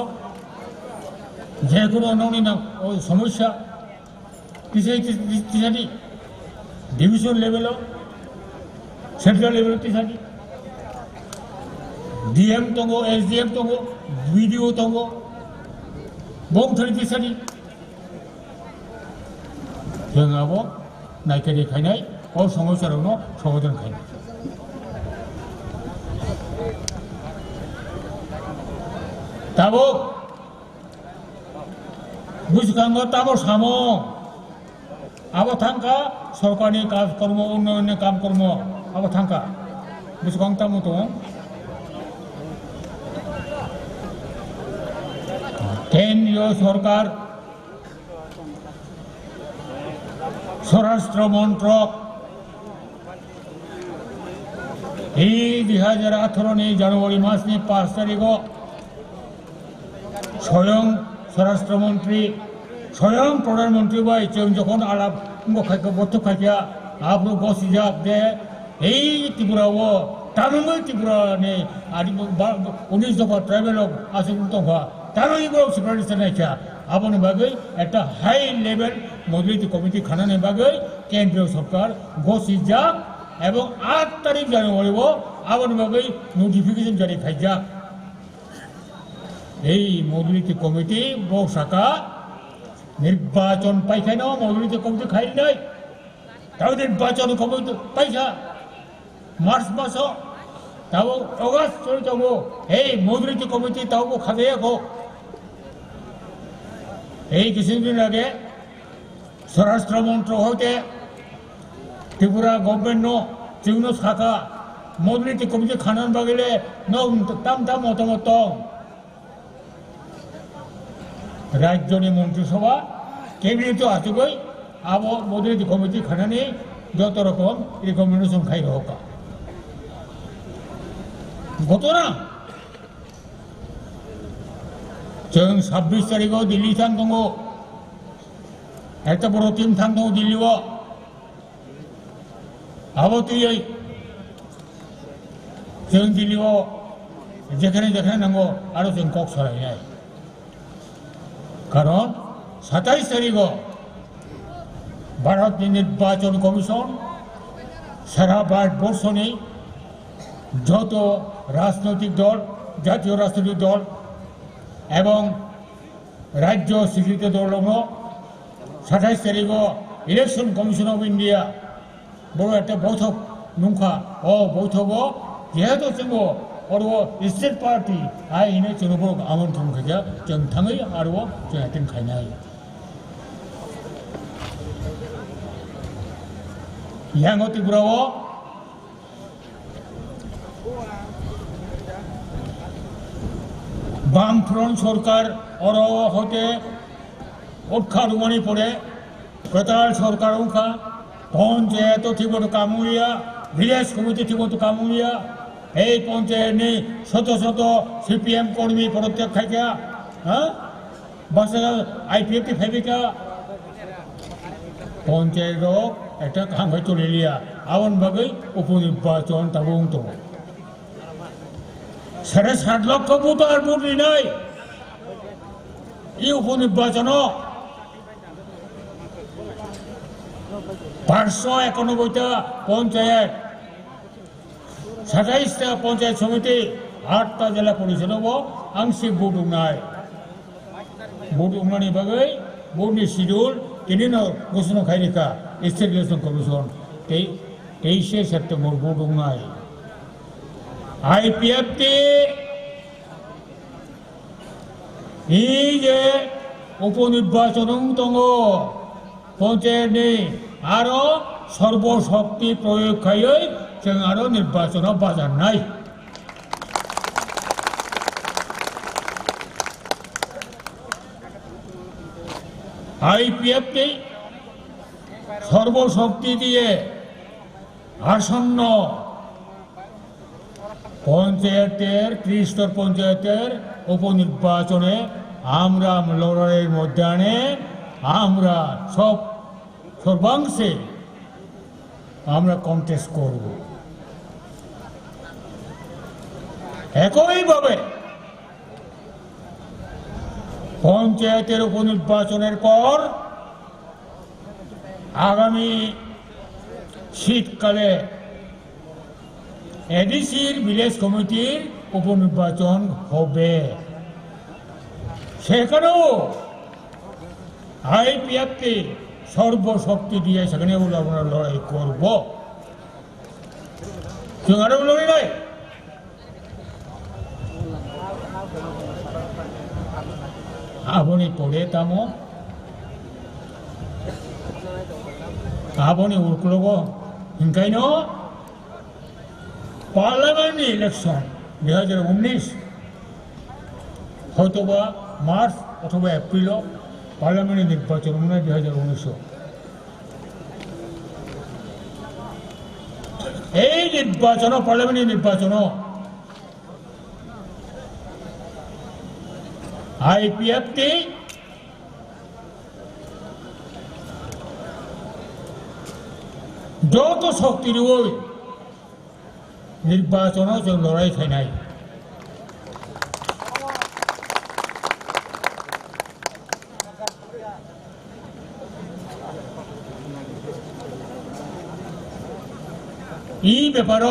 যে কোনো নৌনি না ওই সমস্যা তিসাটি ডিভিশন লেভেলও সেন্ট্রাল লেভেল তিসাটি ডিএম তঙ্গ এসডিএম তঙ্গ বিডিও তঙ্গ বংথারি তিসাটি जों आबो नायकेरि खायनाय अ समस्यारावनो समाधान खायनाय ताबो बुझखांगो ताबो सामो आबो थांका सरकारनि काजकर्म उन्नयननि कामकर्म आबो थांका बुझखां तामो दं 10 year सरकार স্বরাষ্ট্র মন্ত্রক এই 2018 জানুয়ারি মাসনি 5 তারিখ স্বয়ং স্বরাষ্ট্রমন্ত্রী স্বয়ং প্রধানমন্ত্রী ভাই যখন আলাপ বদ্ধ খাইয়া আপনি বসিজাক দে এই ত্রিপুরাও তামিল ত্রিপুরা নে 19 দফা ট্রাইবেল আসুন দফা তামিল সেপারেটিস্ট নাইছা আপনি বাকি একটা হাই লেভেল মজলিতি কমিটি খানানে বাকি কেন্দ্রীয় সরকার ঘোষিজাক এবং 8 তারিখ জানুয়ারি আপনি বাকি নোটিফিকেশন জারি খাইজাক এই মজলিতি কমিটি বহু শাখা নির্বাচন পাইখাই না মজলিতি কমিটি খাই নাই তাও নির্বাচন কমিটি পাইছা মার্চ মাস তাও অগাস্ট চলে যাব এই মজলিতি কমিটি তাও খাবে এই কিছুদিন আগে স্বরাষ্ট্র মন্ত্রক হইতে ত্রিপুরা গভর্নমেন্ট চিহ্ন শাখা মজলিতি কমিটি খানান বাগিলে তাম তাম মতামত রাজ্যনি মন্ত্রিসভা ক্যাবিনেট আছে গই আবো মজলিতি কমিটি খানানি যত রকম রিকমেন্ডেশন খাই হোক ঘটনা जों 26 तारिखआव दिल्ली थांदों एक बड़ टीम थांदों दिल्लीआव आबतीयै जों दिल्लीआव जेखाने जेखाने नांगौ आरो जों कक सालायनाय कारण 27 तारिखआव भारतनि निर्वाचन कमिशन सारा भारतबर्षनि যত রাজনৈতিক দল জাতীয় রাজনৈতিক দল এবং রাজ্য স্বীকৃত দল 27 তারিখ ইলেকশন কমিশন অফ ইন্ডিয়া বড় একটা বৈঠক নুখা ও বৈঠক যেহেতু जोङो और स्टेट पार्टी आइने जोङो আমন্ত্রণ খাইয়া जों थाङै आरो जों एटेन्ड खायनाय यांगो त्रिपुराव বামফ্রন্ট সরকার और होते उठा रुमानी पड़े बेताल सरकार उखा पंचायत ठीक मतो कामुलिया विलेज कमिटी ठीक मतो कामुलिया এই পঞ্চায়েত নেই শত শত সিপিএম কর্মী পদত্যাগ খাইকা হ্যাঁ বাসা আইপিএফটি ফাইবিকা পঞ্চায়েত একটা কাম হয়ে চলে লিয়া আওয়ান বাগৈ উপনির্বাচন তাবং তো 7.5 লক্ষ ভোটার ভোট নাই এই উপনির্বাচন 591টা পঞ্চায়েত, 27টা পঞ্চায়েত সমিতি, 8টা জেলা পরিষদ आंशिक भोट उंनाय भोट उंनायनि बागै भोटनि शिडिउल दिनैनो घोषणा खायरिखा स्टेट इलेक्शन कमिशन 23 सेप्टेम्बर भोट उंनाय आईपीएफटी এই যে উপনির্বাচন দङ পঞ্চায়েতनि आरो सर्वशक्ति प्रयोग खायै जों आरो निर्वाचनाव बाजारनाय आईपीएफटी सर्वशक्ति दिए आसन्न पंचायतेर 30 पंचायतेर उपनिर्वाचने आमरा लड़ाइয়ের ময়দানে আমরা সব সর্বাংশে আমরা কন্টেস্ট করব একইভাবে পঞ্চায়েতের উপনির্বাচনের পর আগামী শীতকালে এডিসির ভিলেজ কমিটির উপনির্বাচন হবে সেখানেও আইপিএফকে সর্বশক্তি দিয়ে সেখানে আমরা লড়াই করব जोंहानो लड़ाई নাই आबोनि पड़े तामो आबोनि उरकुलगो हिंखायनो पार्लामेंट इलेक्शन 2019 হয়তোবা মার্চ অথবা এপ্রিল পার্লামেন্ট নির্বাচন 2019 এই নির্বাচন পার্লামেন্ট নির্বাচন आईपीएफटी যত শক্তি রই নির্বাচন जों লড়াই খাইনাই এই ব্যাপার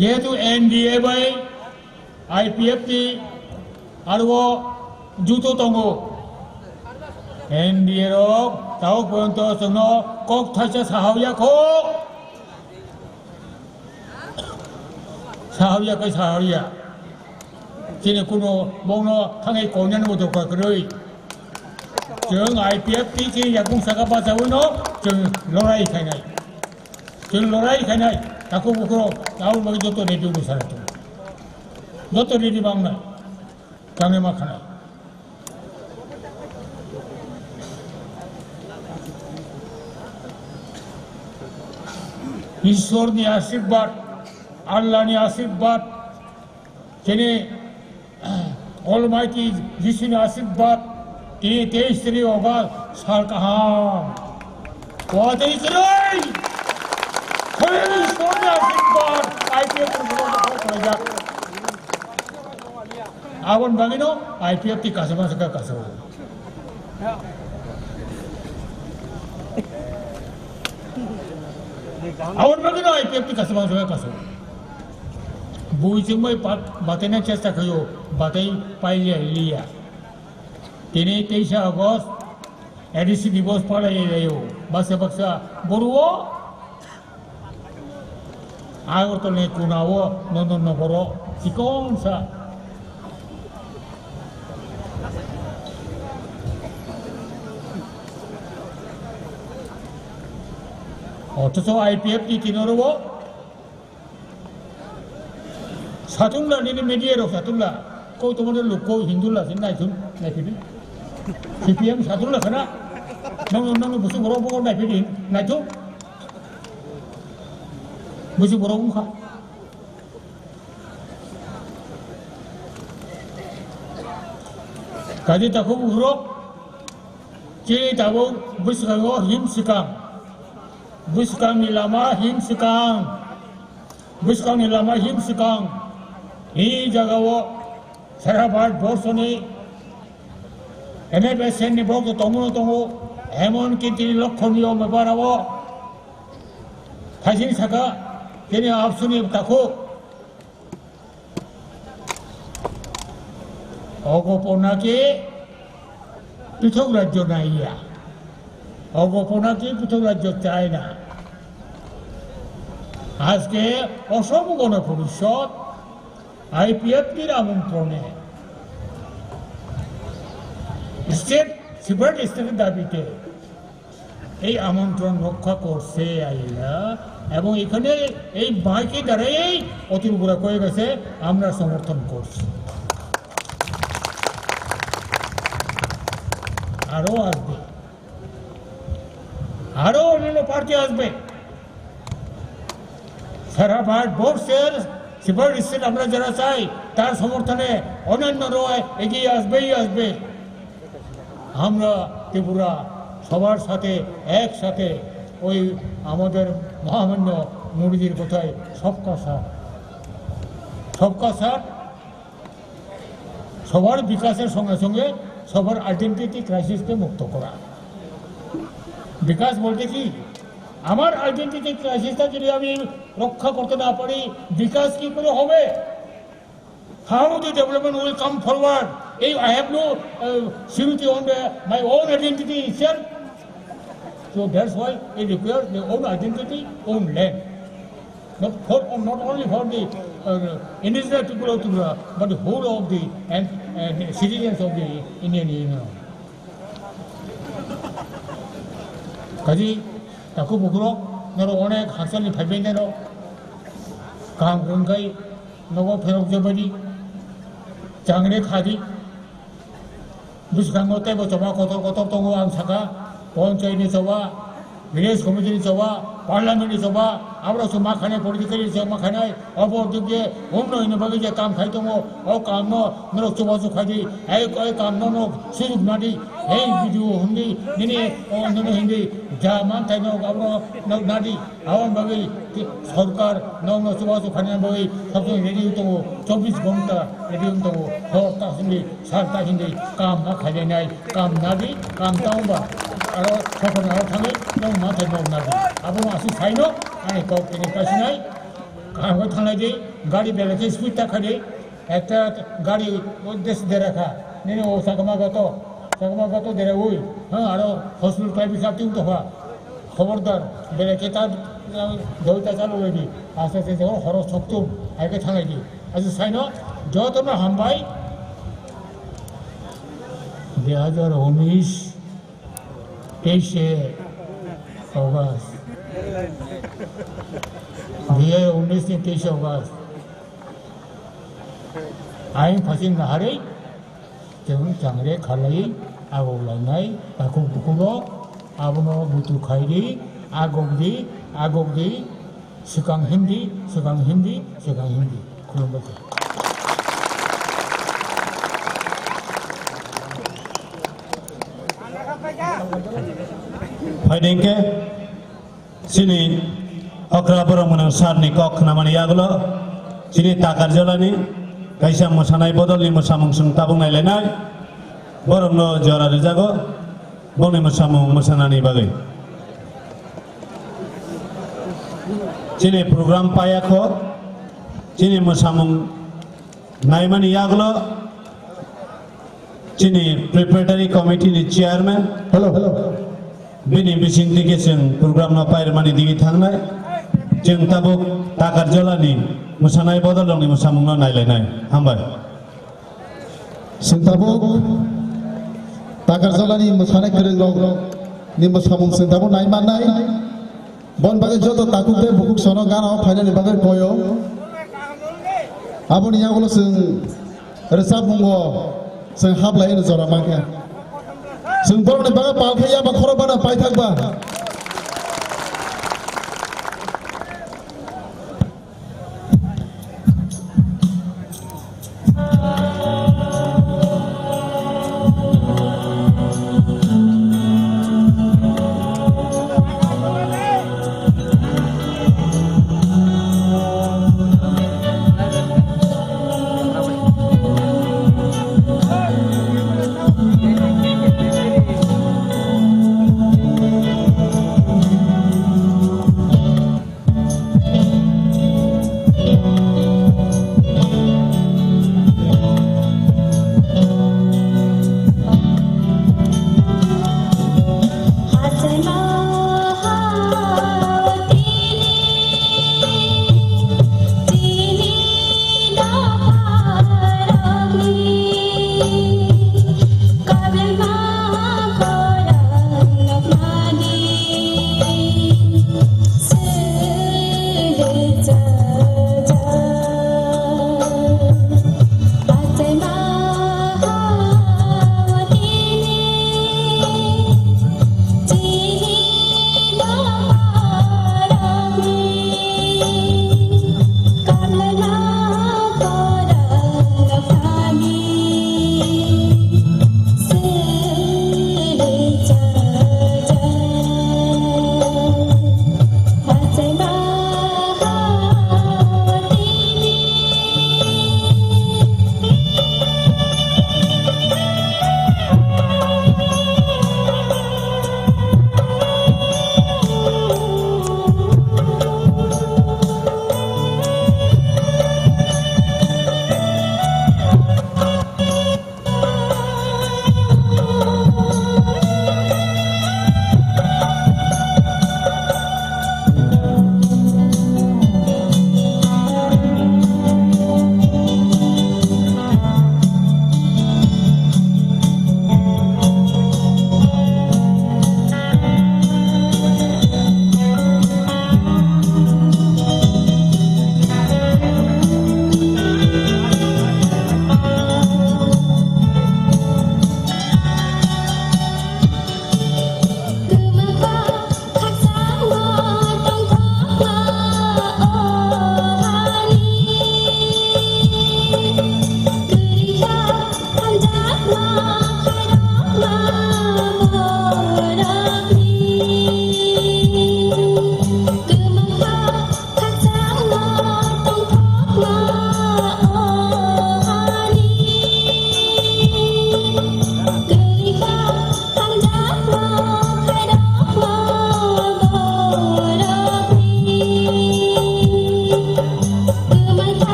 যেহেতু एनडीए बाय आईपीएफटी आरो जुतो दङ एनडीए रक दाउ पर्यन्त जोंनो कक थाइसे साहाविया दिनै कुनु बावनो थाङै गनायानो बदलखाखै जों आईपीएफटी जे यागुंसाखा बाजावनो जों लड़ाई खायनाय दाखौ बुखौ दाउ मागे जत रेडिअ मोसानाय जत रेडि बांनाय गांने मा खानाय ईश्वरनि आशीर्वाद आल्लाहनि आशीर्वाद जेने अलमाइटी जिसुनि आशीर्वाद 23 अगस्त साल गाहाम वादै जरै ईश्वरनि आशीर्वाद आईपीएफ आवन बागिनो आईपीएफटी कासमा सका कासो आवन बागिनो आईपीएफटी कासमा सका कासो बुइजोंमै बातेना चेष्टा खयो बातै पाइलिया दिनै 23 अगस्त एडिसि दिवस पालायो बासा बरुओ आगरतलनि कुनाव नन्दन नगर चिकनसा অথচ आईपीएफटी তিনরব সাতুল্লা নিনি মিডিয়ার সাতুল্লা কো তোমাদের লোক হিন্দুল্লা সিন নাইফিদি সিপিএম সাতুল্লা খানা নং বুসু বড় বড় নাইফিদি নাইতো বুসু বড় মুখা কাজে তাকো বুরো যে তাবো বুসখাও হিমসিকাম Buskang lama himsikang ini jagawo sarabat borsoni MFSN ni bok tongo এমনকি তিনি লক্ষণীয় ব্যাপারও থাকি থাকা তিনি আপসুনি তাকো অগোপনাকে পৃথক রাজ্য নাইয়া অগোপনাকে পৃথক রাজ্য চায় না আজকে অসম গণ পরিষদ আইপিএফটির আমন্ত্রণে স্টেট সিপারেট স্টেটের দাবিতে এই আমন্ত্রণ রক্ষা করছে আইলা এবং এখানে এই বাইকে দ্বারাই অতিরিক্ত কয়ে গেছে আমরা সমর্থন করছি আরো আসবে আরো অন্যান্য পার্টি আসবে সারা ভারতবর্ষের সিপারেট স্টেট আমরা যারা চাই তার সমর্থনে অন্যান্যরাও এগিয়ে আসবেই আসবে আমরা ত্রিপুরা সবার সাথে একসাথে ওই আমাদের মহামান্য মোদীজির কথায় সবকা সাথ সবার বিকাশের সঙ্গে সঙ্গে সবার আইডেন্টিটি ক্রাইসিসকে মুক্ত করা বিকাশ বলতে কি আমার আইডেন্টিটি ক্রাইসিসটা যদি আমি রক্ষা করতে না পারি বিকাশ কি করে হবে how the development will come forward if I have no security on my own identity itself so that's why it requires their own identity own land not only for the indigenous people of Tripura but the whole of the citizens of the Indian Union কাজী তাকে বুকুরক নর অনেক হাসানি ভাইবেন যেন কাম রঙ্গাই নব ফেরক জবানি চাংরে খাদি বিসখাঙ্গতে বচবা কত কত দङ आं साखा पन्चायतनि सभा ভিলেজ কমিটিनि सभा पार्लामेन्टनि सभा आब्रासो माखानाय पलिटिकेलनि सायाव माखानाय अबरदिगे उन्नयननि बागै जे काम खाय दङ अ कामनो नरक जबाजु खायदि এই কামনো নক সুযোগ নাদি এই ভিডিও হিন্দি নিনে অন্য হিন্দি যা মান তাই নক আব্রা নক নাদি আওয়ান বাগै সরকার নন জবাজু খানাय বাগै সবসমय রেডি दङ 24 ঘন্টা রেডি दङ হরতা হিন্দি সারতা হিন্দি কাম না খাইनाय কাম নাদি কাম दावबा आरो सफरनाव थाङो नों मा थाय नक नादी आबो आसि साइनो आरो गपनि कासिनाय कामखौ थांनाय दि गाड़ी बेलेके स्पिड थाखादि একটা গাড়ি উদ্দেশ্য দিয়ে রাখা নেনে ও সাগমাগত দেরে ওই হ্যাঁ আরো হসপিটাল প্রাইভেট সাথে তো হওয়া খবরদার বেলেকে তার দইটা চালু হয়ে আস্তে আস্তে যখন খরচ শক্ত আগে থাঙাই দি আচ্ছা সাইন যত না হামবাই 2019 23 অগস্ট 2019 23 অগস্ট आइन फासिन नाहारै जों जांरे खालायै आगौलायनाय दाखौ बुखुल' आबनो बुथु खायदि आगगदि सिगां हिन्दी खुलुमबाय फाइदेंके सिनि अक्रा बरमन सारनि कक नामानि आगलो सिनि Takar जलानि kaisa mosanai bodolni mosamung sung tabung nailainai borongno jora rejago boni mosamung mosanani bagai chini program payako chini mosamung naimani yaglo chini preparatory committee ni chairman hello bini bisingti geseng program no pairmani digi thangnai jeng tabuk takar jolani मोसानाय बदलनि मोसामुंनो नायलायनाय हामबाय सिंताबुक ताकार जलानि मोसानाय गोरों नि मोसामुं सिंताबु नायमानाय बन बागै जतो ताकुते बुकुक सनो गानाव फाइनालनि बागै कयो आबनि यागलो जों रोजाब बुङो जों हाबलायनो जरा माखे जों बरनि बागै पालखैया बा खरबाना पाइथाकबा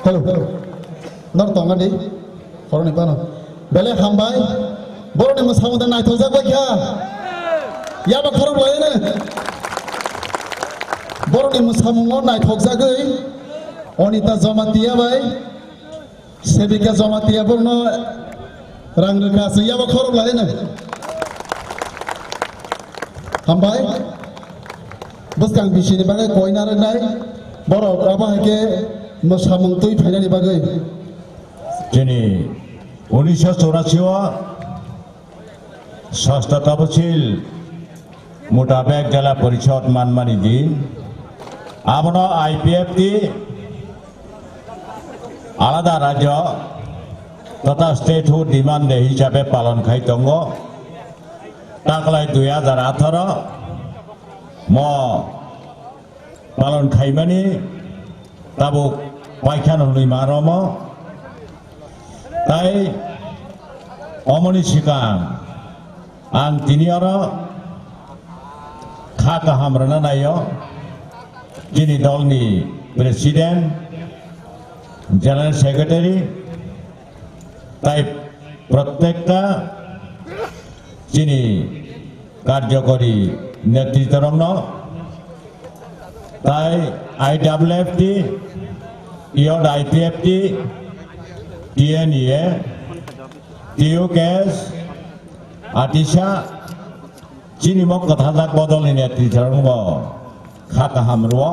hello nor tongani koroni pano bele hambai boroni musamudan nai thoja ko kya ya ba khorok lai ne boroni musamungo nai thokja gei onita jamatia bai sebika jamatia borno rang reka se ya ba khorok lai ne hambai buskang bisini bagai koina renai borok apa ke musamung tui phainani bagai যিনি 1984 ষষ্ঠ তফসিল মোতাবেক জেলা পরিষদ মানমানি দিন আপনার IPFT আলাদা রাজ্য তথা স্টেটহুড ডিমান্ড হিসাবে পালন খাই দङ তাকলাই 2018 म পালন খাইমানি তাবুক পাইখান হই মারম তাই অমনি সিকাং आं दिनियारो खा गाहाम रना नायो जिनि दलनि प्रेसिडेंट जनरल सेक्रेटारि ताई प्रत्येकटा जिनि कार्यकरी नेतृत्व ताई आईडब्ल्यूएफटी इयड आईपीएफटी टीएनईए टीयूकेएस आतिशा जिनि मक कथाजाक बदलनि नेतृत्व खा गाहाम रुआ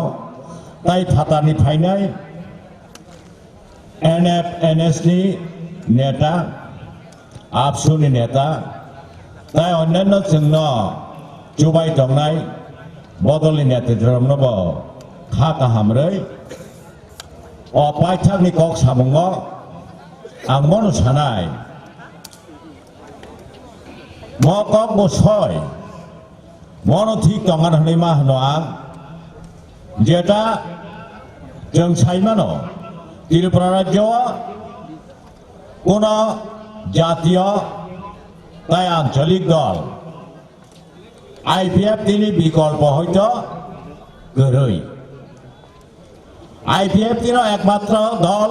ताई फातानि फाइनाय एनएफएनएसनि नेता आबसुनि नेता ताई अन्यान्य जोंनो जुबाय दंनाय बदलनि नेतृत्व खा गाहाम रै अपायथानि कक सामुंगो आं मनो सानाय मकक बसय मनो ठीक दंगान हनै मा होनो आं जेटा जों साइमानो त्रिपुरा राज्य कोनो जातीय ताई आंचलिक दल आईपीएफ तिनि विकल्प हयतो गरै आईपीएफ तिनो एकमात्र दल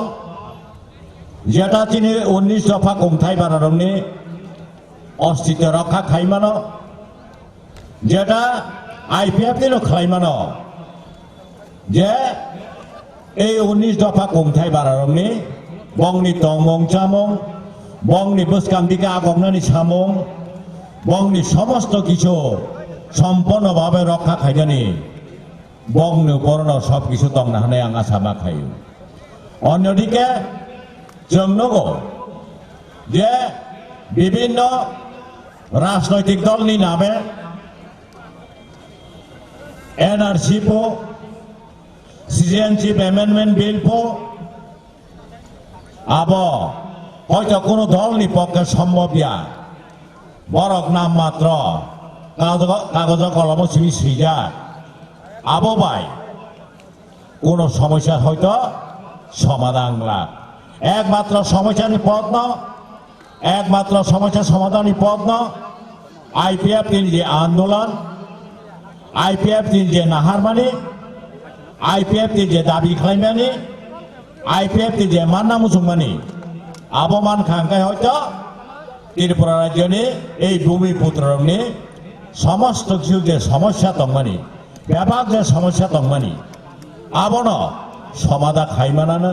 जेटा तिनि 19 दफा खुंथाय बानारनि अस्तित्व रक्षा खाइमानो जेटा आईपीएफ तिनो खाइमानो जे এই 19 দফা खुंथाय बानारनि बंनि तंमं चामं बंनि बसकांदिके आगमनानि सामं बंनि समस्त किछु सम्पूर्णभावे रक्षा खाइनानि बंनो बरनो सब किछु दंना होननाय आं आसा खायो अन्यदिके जों नंगौ जे विभिन्न राजनैतिक दलनि नामे एनआरसी को सिटीजनशिप एमेंडमेंट बिल को अब हयतो कोनो दलनि पक्षे सम्भव बरक नाम मात्र कागज कलम सिमी सैजा अब बाय कोनो समस्या हयतो समाधान लाभ एकमात्र समस्यानि पद न एकमात्र समस्या समाधानी पद न आईपीएफ जे आंदोलन आईपीएफ जे नाहारमानि आईपीएफ जे दाबी खालामनानै आईपीएफ जे मानना मुसुमानि आबमान खांखाय हयतो त्रिपुरा राज्यनि এই भूमिपुत्रनि समस्त किछु जे समस्या दंमानि ব্যাপক যে समस्या दंमानि आबनो समाधा खाइमानानो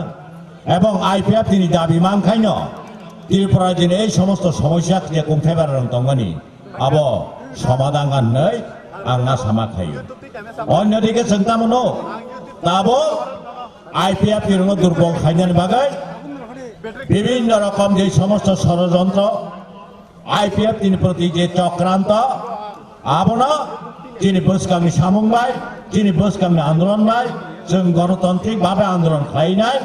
एवं आईपीएफ तिनि दाबि मानखायनो त्रिपुरा राज्यनि এই সমস্ত সমস্যা যে खुंथाय बानारनि दंमानि आबो समाधान गाननै आं आसा खायो अन्यदिके जों तामानो दाबो आईपीएफ तिरंग दुर्बल खायनानि बागै विभिन्न रकम जे समस्त षड़यंत्र आईपीएफ तिनि प्रति जे चक्रांत आबनो जिनि बसकांनि सामुंबाय जिनि बसकांनि आंदोलन बाय जों गणतांत्रिक भावे आंदोलन खालायनाय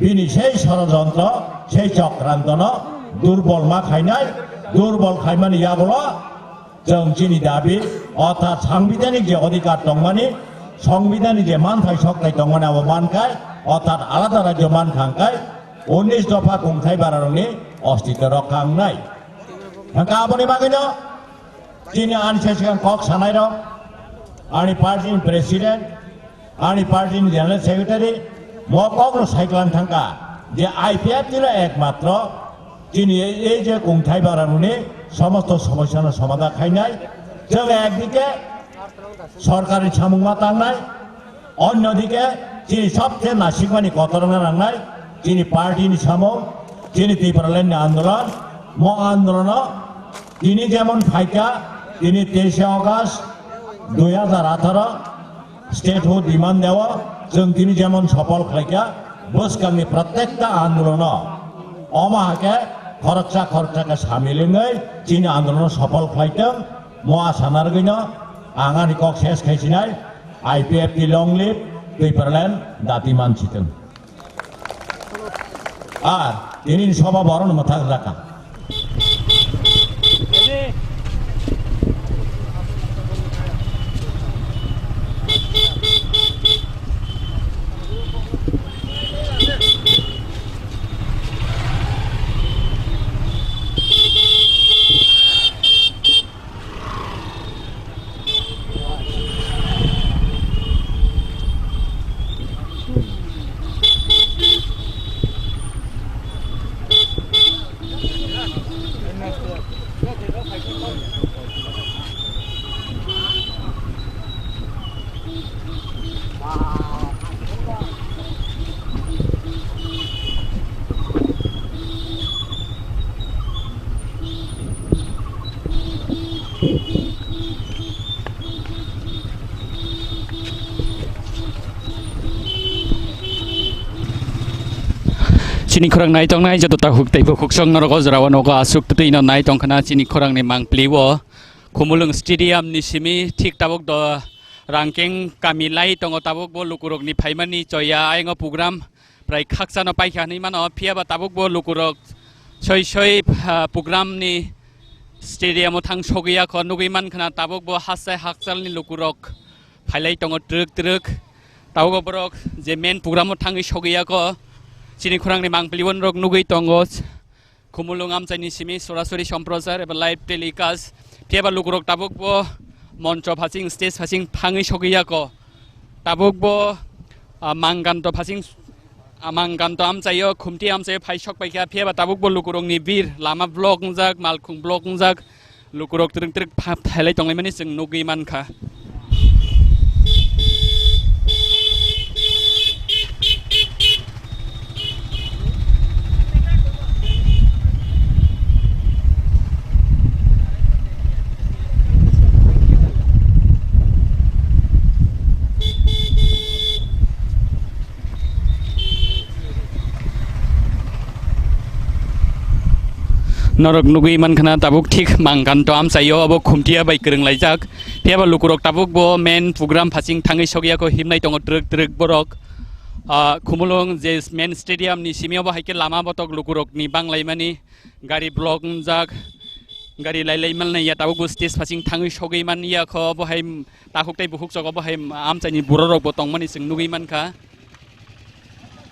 बिनि सेई षड़यंत्र सेई चक्रांतनो दुर्बल मा खायनाय दुर्बल खायमानि याबलो जों जिनि दाबि अर्थात साংবিধানিক जे अधिकार दंमानि संविधानिक जे मानथाय सक्ताय दंमानि आबो मानखाय अर्थात आलादा राज्य मानखांखाय 19 दफा खुंथाय बानारनि अस्तित्व रखांनाय गाबोननि बागैनो जिनि आनसे सिगां कक सानाय रं आंनि पार्टीनि प्रेसिडेंट आंनि पार्टीनि जनरल सेक्रेटारि মকগ্র সাইক্লান থাকা যে আইপিএফ ছিল একমাত্র যিনি এই যে কুংঠাই বাড়ানোনি সমস্ত সমস্যার সমাধান খাইনাই जों একদিকে সরকারি সামুমা টাংনাই অন্যদিকে যিনি সবচেয়ে নাসিকমানি কতরঙা নাংনাই যিনি পার্টিনি সামুং যিনি ত্রিপুরাল্যান্ড আন্দোলন আন্দোলন তিনি যেমন ফাইকা তিনি 23 আগস্ট 2018 স্টেটহুড ডিমান্ড দেওয়া जों তিনি যেমন সফল খাইকা বসকাংনি প্রত্যেকটা আন্দোলন অমাহাকে খরচাকে সামিলিङै যিনি আন্দোলন সফল খাইতों মহা সানারগৈন आंगानि कक शेष खाइसिनाय आईपीएफ की लंग लिव ত্রিপুরাল্যান্ড दाति मानसिथों আর তিনি সভা বরণ মাথা রাখা chini khorang nai tong nai joto ta huk tei huk song nor go jrawa no go asuk tu ino nai tong khana chini khorang ni mang pliwo khumulung stadium ni simi thik tabok do rangkeng kami lai tong tabok bo lukurok ni phaimani choya aingo program prai khaksa no pai khani mano phia ba tabok bo lukurok choi program ni stadium o thang sogiya kho nugui man khana tabok bo hasai hakchal ni lukurok phailai tong truk tabok borok je main program o thangi sogiya ko chini khorang ni mang pliwon rok nugui tongo khumulung amchaini simi sorasori somprosar eba live telecast pheba lukurok tabok bo moncho phasing stage phasing phangi sogiya ko tabok bo mangganto phasing amangganto amchayo khumti amchayo phaisok paikha pheba tabok bo lukurok ni bir lama block jak malkhung block jak lukurok treng thailai tonglai mani jeng nugui mankha norok nugui man khana tabuk thik manggan to am sayo abo khumtia bai kreng laijak pheba lukurok tabuk bo main program phasing thangi sogiya ko himnai tongo truk borok khumulung je main stadium ni simio ba haike lama botok lukurok ni banglai mani gari block jak gari lailai malnai ya tabuk stage phasing thangi sogei man ya kho bo hai takuk tai buhuk jogo bo hai am chaini burorok bo tongmani sing nugui man kha